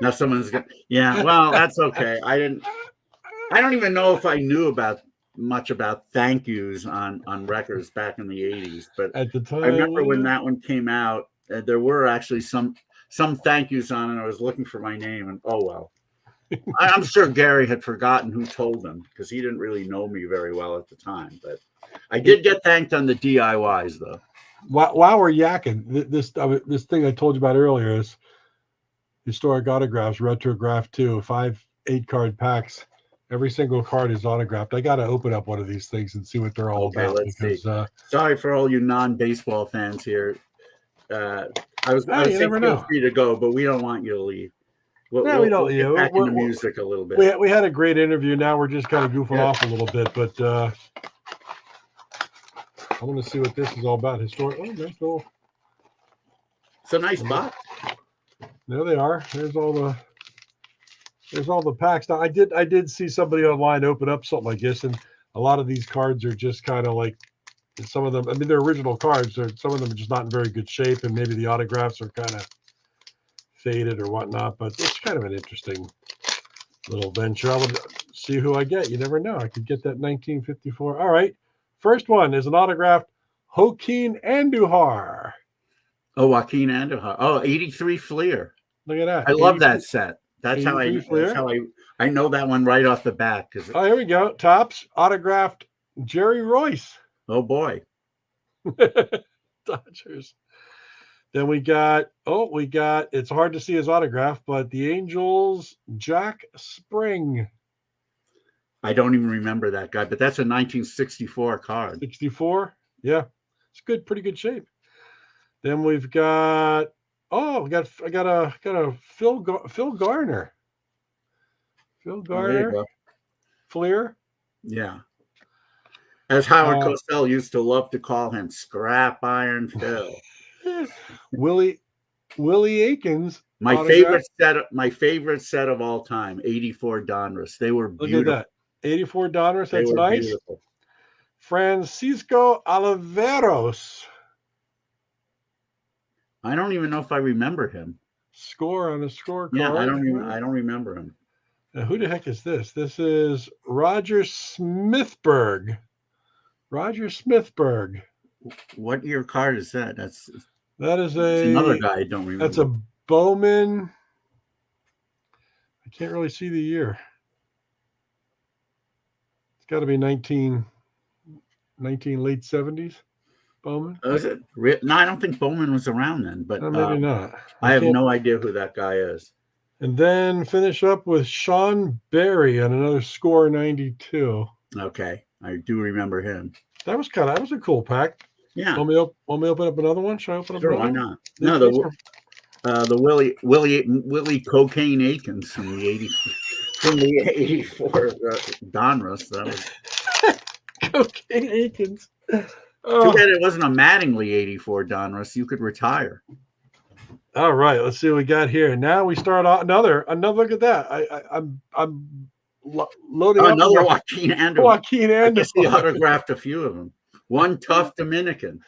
[SPEAKER 2] Now someone's gonna, yeah. Well, that's okay. I don't even know if I knew much about thank yous on records back in the 80s, but
[SPEAKER 1] At the time,
[SPEAKER 2] I remember when that one came out, there were actually some thank yous on it. I was looking for my name, and oh well. I'm sure Gary had forgotten who told him because he didn't really know me very well at the time. But I did get thanked on the DIYs, though.
[SPEAKER 1] While we're yakking, this thing I told you about earlier is historic autographs, Retrograph 2, 5 8-card packs. Every single card is autographed. I got to open up one of these things and see what they're all about.
[SPEAKER 2] Let's see. Sorry for all you non-baseball fans here. I was saying feel free to go, but we don't want you to leave.
[SPEAKER 1] We don't.
[SPEAKER 2] Get back into music a little bit.
[SPEAKER 1] We had a great interview. Now we're just kind of goofing off a little bit, but I want to see what this is all about. Historic. Oh, nice little.
[SPEAKER 2] It's a nice box.
[SPEAKER 1] There they are. There's all the packs. Now I did see somebody online open up something like this, and a lot of these cards are just kind of like some of them. I mean, they're original cards. Some of them are just not in very good shape, and maybe the autographs are kind of faded or whatnot. But it's kind of an interesting little venture. I would see who I get. You never know. I could get that 1954. All right. First one is an autographed Joaquin Andujar.
[SPEAKER 2] Oh, Joaquin Andujar. Oh, 83 Fleer.
[SPEAKER 1] Look at that.
[SPEAKER 2] I love that set. That's how I know that one right off the bat.
[SPEAKER 1] Oh, here we go. Tops autographed Jerry Royce.
[SPEAKER 2] Oh boy.
[SPEAKER 1] Dodgers. Then we got it's hard to see his autograph, but the Angels, Jack Spring.
[SPEAKER 2] I don't even remember that guy, but that's a 1964 card.
[SPEAKER 1] 64? Yeah. It's good, pretty good shape. Then we've got I got a Phil Garner. Phil Garner. Fleer.
[SPEAKER 2] Yeah. As Howard Cosell used to love to call him, Scrap Iron Phil.
[SPEAKER 1] Willie Aikens.
[SPEAKER 2] My favorite set of all time, 84 Donruss. They were beautiful.
[SPEAKER 1] Look at that. 84 Donruss, that's nice. Beautiful. Francisco Oliveros.
[SPEAKER 2] I don't even know if I remember him.
[SPEAKER 1] Score on a scorecard.
[SPEAKER 2] Yeah, I don't remember him.
[SPEAKER 1] Now, who the heck is this? This is Roger Smithberg. Roger Smithberg.
[SPEAKER 2] What year card is that? That's
[SPEAKER 1] another
[SPEAKER 2] guy I don't remember.
[SPEAKER 1] That's a Bowman. I can't really see the year. It's got to be 19 late 70s. Bowman.
[SPEAKER 2] Oh, is it? No, I don't think Bowman was around then, but
[SPEAKER 1] maybe not.
[SPEAKER 2] I have no idea who that guy is.
[SPEAKER 1] And then finish up with Sean Berry on another Score 92.
[SPEAKER 2] Okay, I do remember him.
[SPEAKER 1] That was a cool pack.
[SPEAKER 2] Yeah.
[SPEAKER 1] Want me open up another one? Should I open up another one?
[SPEAKER 2] Why not? No, the Willie Cocaine Aikens from the 84 Donruss. That was
[SPEAKER 1] Cocaine Aikens.
[SPEAKER 2] Too bad it wasn't a Mattingly 84 Donruss. You could retire.
[SPEAKER 1] All right, let's see what we got here. Now we start off another look at that. I'm loading up
[SPEAKER 2] another Joaquin Andujar.
[SPEAKER 1] Joaquin Andujar.
[SPEAKER 2] He autographed a few of them. One tough Dominican.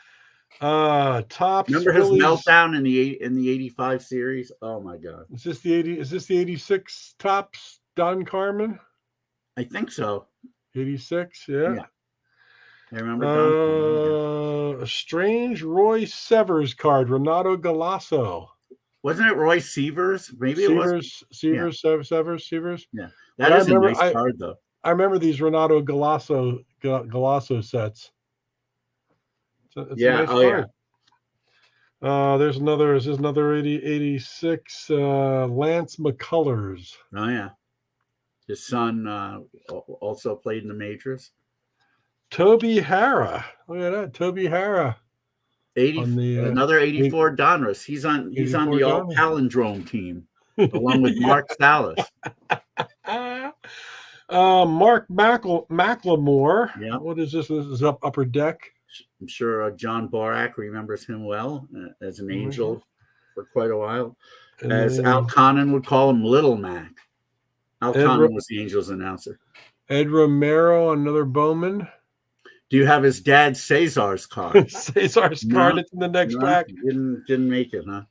[SPEAKER 1] Tops.
[SPEAKER 2] Remember his meltdown in the 85 series? Oh my God.
[SPEAKER 1] Is this the 86 Tops Don Carmen?
[SPEAKER 2] I think so.
[SPEAKER 1] 86, yeah.
[SPEAKER 2] I remember
[SPEAKER 1] a strange Roy Severs card, Renato Galasso.
[SPEAKER 2] Wasn't it Roy Severs? Maybe it was
[SPEAKER 1] Severs.
[SPEAKER 2] Yeah, that is a nice card though.
[SPEAKER 1] I remember these Renato Galasso sets. It's a nice card. There's another. Is this another 86 Lance McCullers?
[SPEAKER 2] Oh yeah, his son also played in the majors.
[SPEAKER 1] Toby Hara. Look at that, Toby Hara.
[SPEAKER 2] Another 84 Donruss. He's on the all palindrome team along with Mark Salas.
[SPEAKER 1] Mark Macklemore.
[SPEAKER 2] Yeah.
[SPEAKER 1] What is this? This is Upper Deck.
[SPEAKER 2] I'm sure John Borak remembers him well as an Angel for quite a while. And as Al Connon would call him, Little Mac. Al Connor was the Angels announcer.
[SPEAKER 1] Ed Romero, another Bowman.
[SPEAKER 2] Do you have his dad Cesar's card?
[SPEAKER 1] Cesar's card. It's in the next pack.
[SPEAKER 2] Didn't make it, huh?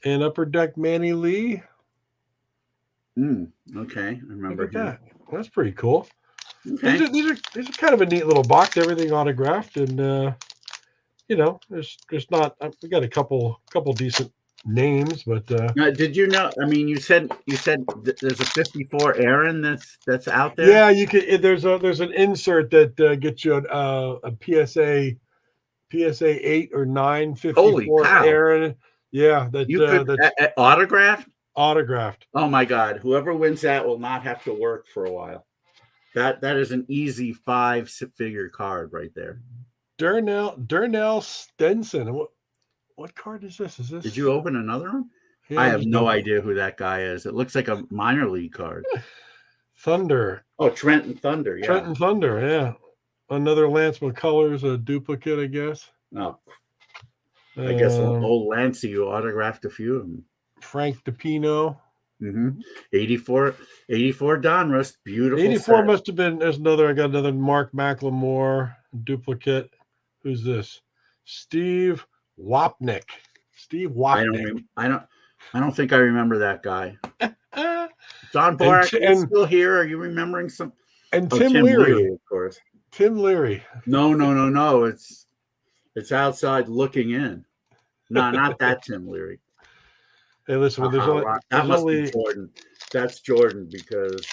[SPEAKER 1] And Upper Deck Manny Lee.
[SPEAKER 2] Okay, I remember
[SPEAKER 1] Look at that. That's pretty cool.
[SPEAKER 2] Okay.
[SPEAKER 1] These are kind of a neat little box. Everything autographed, and there's not. We got a couple decent names, but
[SPEAKER 2] did you know? I mean, you said there's a 54 Aaron that's out there.
[SPEAKER 1] Yeah, you could. There's an insert that gets you a PSA 8 or 9 54 Aaron. Yeah, that
[SPEAKER 2] you could autographed.
[SPEAKER 1] Autographed.
[SPEAKER 2] Oh my God! Whoever wins that will not have to work for a while. That is an easy 5-figure card right there.
[SPEAKER 1] Darnell Stenson. What card is this? Is this?
[SPEAKER 2] Did you open another one?
[SPEAKER 1] Yeah,
[SPEAKER 2] I have no idea who that guy is. It looks like a minor league card.
[SPEAKER 1] Thunder.
[SPEAKER 2] Oh, Trenton Thunder. Yeah.
[SPEAKER 1] Trenton Thunder. Yeah. Another Lance McCullers, a duplicate, I guess.
[SPEAKER 2] No. I guess old Lancey, who autographed a few of them.
[SPEAKER 1] Frank DiPino.
[SPEAKER 2] 84 Donruss. Beautiful.
[SPEAKER 1] 84 set. Must have been. I got another Mark McLemore duplicate. Who's this? Steve Wapnick.
[SPEAKER 2] I don't think I remember that guy. Don Black is still here. Are you remembering some?
[SPEAKER 1] And Tim Leary,
[SPEAKER 2] of course.
[SPEAKER 1] Tim Leary.
[SPEAKER 2] No. It's outside looking in. No, not that Tim Leary.
[SPEAKER 1] Hey, listen.
[SPEAKER 2] That must be Jordan. That's Jordan because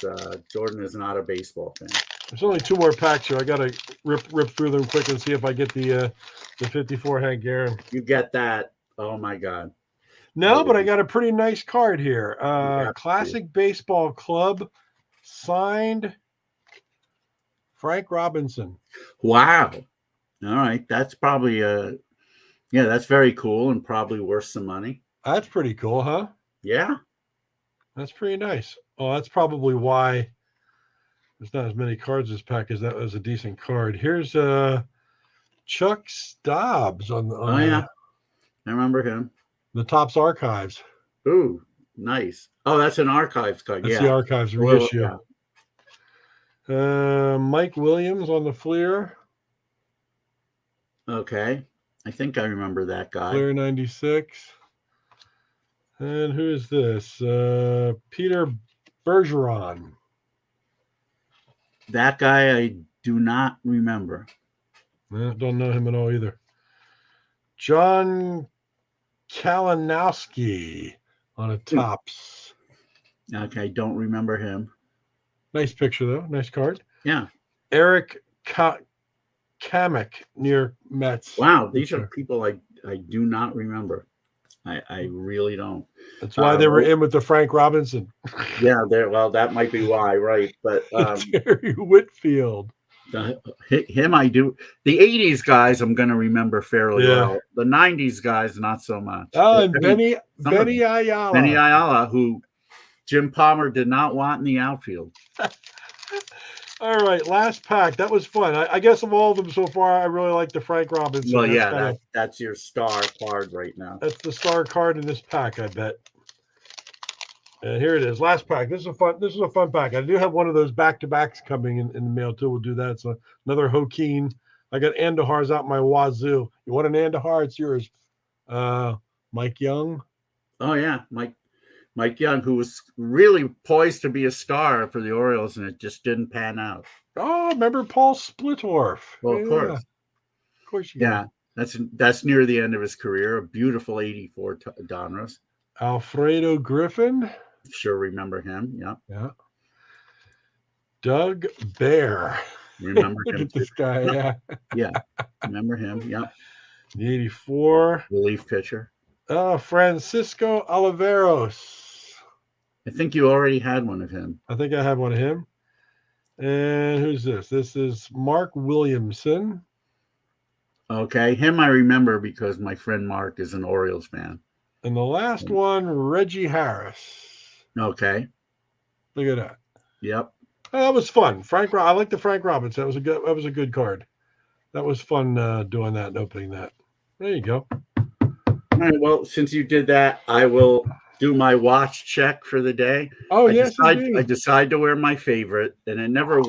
[SPEAKER 2] Jordan is not a baseball fan.
[SPEAKER 1] There's only 2 more packs here. I gotta rip through them quick and see if I get the 54 Hank Aaron.
[SPEAKER 2] You get that? Oh my God!
[SPEAKER 1] No, but I got a pretty nice card here. Classic Baseball Club, signed Frank Robinson.
[SPEAKER 2] Wow! All right, that's probably that's very cool and probably worth some money.
[SPEAKER 1] That's pretty cool, huh?
[SPEAKER 2] Yeah,
[SPEAKER 1] that's pretty nice. Oh, that's probably why there's not as many cards this pack, as that was a decent card. Here's Chuck Stobbs on
[SPEAKER 2] I remember him.
[SPEAKER 1] The Topps Archives.
[SPEAKER 2] Ooh, nice. Oh, that's an Archives card.
[SPEAKER 1] That's the Archives reissue. Mike Williams on the Fleer.
[SPEAKER 2] Okay. I think I remember that guy.
[SPEAKER 1] Fleer 96. And who is this? Peter Bergeron.
[SPEAKER 2] That guy I do not remember.
[SPEAKER 1] Don't know him at all either. John Kalinowski on a Topps.
[SPEAKER 2] Okay, don't remember him.
[SPEAKER 1] Nice picture, though. Nice card.
[SPEAKER 2] Yeah.
[SPEAKER 1] Eric Kamek near Mets.
[SPEAKER 2] Wow, these are people I do not remember. I really don't.
[SPEAKER 1] That's why they were in with the Frank Robinson.
[SPEAKER 2] Yeah, well, that might be why, right? But
[SPEAKER 1] Terry Whitfield.
[SPEAKER 2] Him I do. The 80s guys I'm going to remember fairly well. The 90s guys not so much.
[SPEAKER 1] Oh, and Benny Ayala.
[SPEAKER 2] Benny Ayala, who Jim Palmer did not want in the outfield.
[SPEAKER 1] All right, last pack. That was fun. I guess of all of them so far, I really like the Frank Robinson.
[SPEAKER 2] Well, that's your star card right now.
[SPEAKER 1] That's the star card in this pack, I bet. And here it is, last pack. This is a fun pack. I do have one of those back-to-backs coming in the mail too. We'll do that. So another Joaquin. I got Andujar's out my wazoo. You want an Andujar? It's yours. Mike Young.
[SPEAKER 2] Oh yeah, Mike Young, who was really poised to be a star for the Orioles, and it just didn't pan out.
[SPEAKER 1] Oh, remember Paul Splittorff?
[SPEAKER 2] Well, of course.
[SPEAKER 1] Of course you
[SPEAKER 2] can. That's near the end of his career. A beautiful 84 Donruss.
[SPEAKER 1] Alfredo Griffin.
[SPEAKER 2] Sure remember him.
[SPEAKER 1] Yeah. Doug Bear.
[SPEAKER 2] Remember him.
[SPEAKER 1] Look at this guy,
[SPEAKER 2] Yeah. Remember him. Yeah.
[SPEAKER 1] The 84.
[SPEAKER 2] Relief pitcher.
[SPEAKER 1] Francisco Oliveros.
[SPEAKER 2] I think you already had one of him.
[SPEAKER 1] I think I had one of him. And who's this? This is Mark Williamson.
[SPEAKER 2] Okay. Him I remember because my friend Mark is an Orioles fan.
[SPEAKER 1] And the last one, Reggie Harris.
[SPEAKER 2] Okay.
[SPEAKER 1] Look at that.
[SPEAKER 2] Yep.
[SPEAKER 1] Oh, that was fun. I like the Frank Robinson. That was a good card. That was fun doing that and opening that. There you go.
[SPEAKER 2] All right. Well, since you did that, I will do my watch check for the day.
[SPEAKER 1] Oh,
[SPEAKER 2] I
[SPEAKER 1] yes,
[SPEAKER 2] decide,
[SPEAKER 1] indeed.
[SPEAKER 2] I decide to wear my favorite, and it never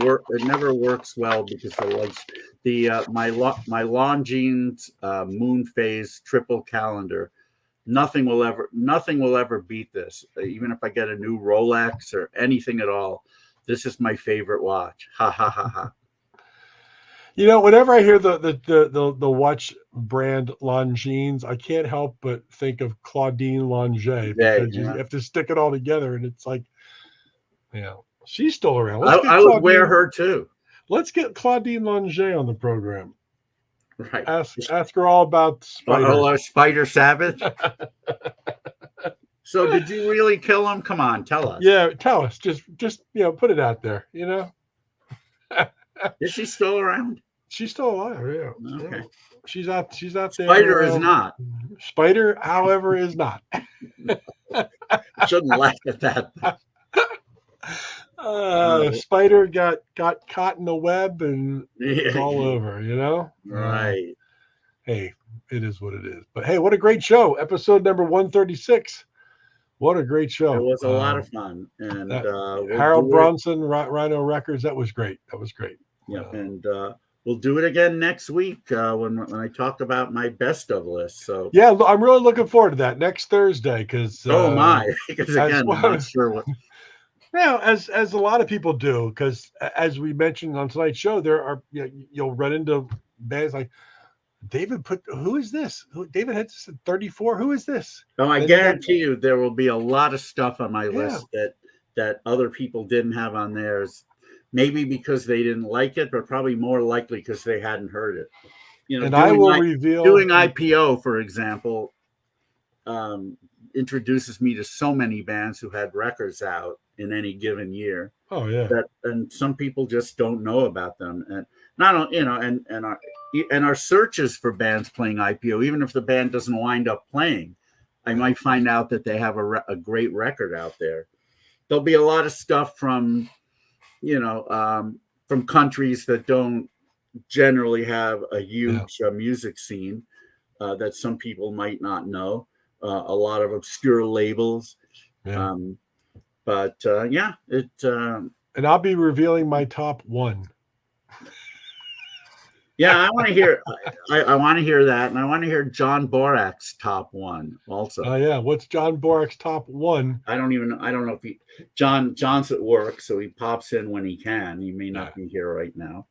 [SPEAKER 2] works well because my Longines moon phase triple calendar. Nothing will ever beat this. Even if I get a new Rolex or anything at all, this is my favorite watch. Ha ha ha ha.
[SPEAKER 1] You know, whenever I hear the watch brand Longines, I can't help but think of Claudine Longet because you have to stick it all together, and it's like, she's still around.
[SPEAKER 2] I would wear her too.
[SPEAKER 1] Let's get Claudine Longet on the program.
[SPEAKER 2] Right.
[SPEAKER 1] Ask her all about Spider.
[SPEAKER 2] Spider Savage. So did you really kill him? Come on, tell us.
[SPEAKER 1] Yeah, tell us. Just put it out there.
[SPEAKER 2] Is she still around?
[SPEAKER 1] She's still alive. Yeah.
[SPEAKER 2] Okay.
[SPEAKER 1] She's out there.
[SPEAKER 2] Spider is not.
[SPEAKER 1] Spider, however, is not.
[SPEAKER 2] Shouldn't laugh at that.
[SPEAKER 1] Spider got caught in the web and it's all over,
[SPEAKER 2] Right.
[SPEAKER 1] Hey, it is what it is. But hey, what a great show. Episode number 136. What a great show.
[SPEAKER 2] It was a lot of fun. And
[SPEAKER 1] Harold Bronson, Rhino Records, that was great.
[SPEAKER 2] Yeah, and we'll do it again next week when I talk about my best of list. So
[SPEAKER 1] yeah, I'm really looking forward to that next Thursday because
[SPEAKER 2] so am I. Because again, I'm not sure what.
[SPEAKER 1] Now, as a lot of people do, because as we mentioned on tonight's show, there are you'll run into bands like David. Who is this? David had 34. Who is this?
[SPEAKER 2] No, I guarantee you there will be a lot of stuff on my list that other people didn't have on theirs. Maybe because they didn't like it, but probably more likely because they hadn't heard it.
[SPEAKER 1] And I will reveal
[SPEAKER 2] doing IPO, for example, introduces me to so many bands who had records out in any given year.
[SPEAKER 1] Oh yeah.
[SPEAKER 2] And some people just don't know about them, and not and our searches for bands playing IPO, even if the band doesn't wind up playing, I might find out that they have a great record out there. There'll be a lot of stuff from countries that don't generally have a huge music scene that some people might not know. A lot of obscure labels. Yeah.
[SPEAKER 1] And I'll be revealing my top one.
[SPEAKER 2] Yeah, I want to hear. I want to hear that, and I want to hear John Borak's top one also.
[SPEAKER 1] Oh yeah, what's John Borak's top one?
[SPEAKER 2] I don't know if John's at work, so he pops in when he can. He may not be here right now.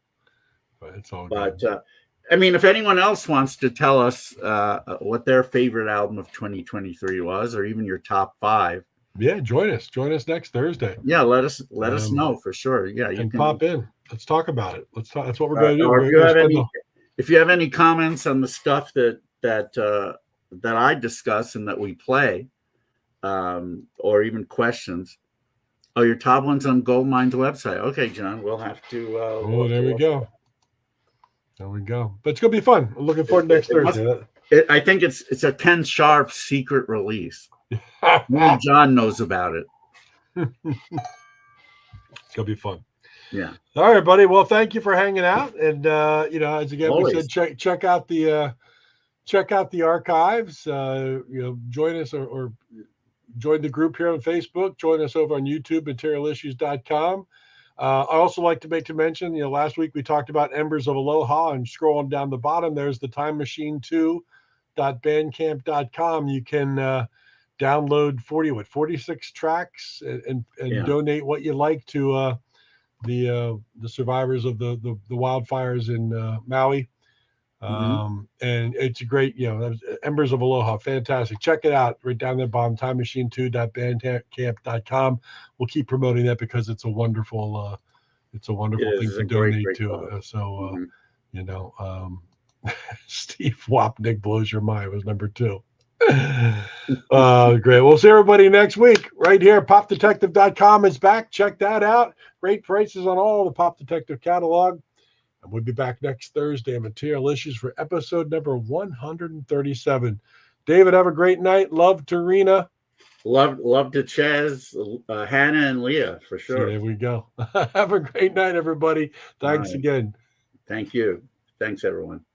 [SPEAKER 1] But it's all
[SPEAKER 2] good.
[SPEAKER 1] But
[SPEAKER 2] I mean, if anyone else wants to tell us what their favorite album of 2023 was, or even your top 5.
[SPEAKER 1] Yeah, join us next Thursday.
[SPEAKER 2] Yeah, let us know for sure. Yeah,
[SPEAKER 1] you can pop in. Let's talk about it. Let's talk. That's what we're going to do.
[SPEAKER 2] If you have any comments on the stuff that I discuss and that we play, or even questions. Oh, your top one's on Goldmine's website. Okay, John, we'll have to.
[SPEAKER 1] There we go. There we go. But it's going to be fun. I'm looking forward to next Thursday.
[SPEAKER 2] I think it's a Ken Sharp secret release. Only John knows about it.
[SPEAKER 1] It's gonna be fun.
[SPEAKER 2] Yeah.
[SPEAKER 1] All right, buddy. Well, thank you for hanging out. And as again
[SPEAKER 2] Always.
[SPEAKER 1] We said, check out the archives. Join us or join the group here on Facebook. Join us over on YouTube, materialissues.com. I also like to make to mention, last week we talked about Embers of Aloha, and scrolling down the bottom, there's the timemachine2.bandcamp.com. You can download 46 tracks and donate what you like to the survivors of the wildfires in Maui. And it's a great, Embers of Aloha, fantastic. Check it out right down there, bottom, timemachine2.bandcamp.com. We'll keep promoting that because it's a wonderful thing to donate to. Steve Wapnick blows your mind was number 2. Great. We'll see everybody next week right here. PopDetective.com is back. Check that out. Great prices on all the Pop Detective catalog. And we'll be back next Thursday on Material Issues for episode number 137. David, have a great night. Love to Rena.
[SPEAKER 2] Love to Chaz, Hannah, and Leah for sure.
[SPEAKER 1] There we go. Have a great night, everybody. Thanks again.
[SPEAKER 2] Thank you. Thanks, everyone.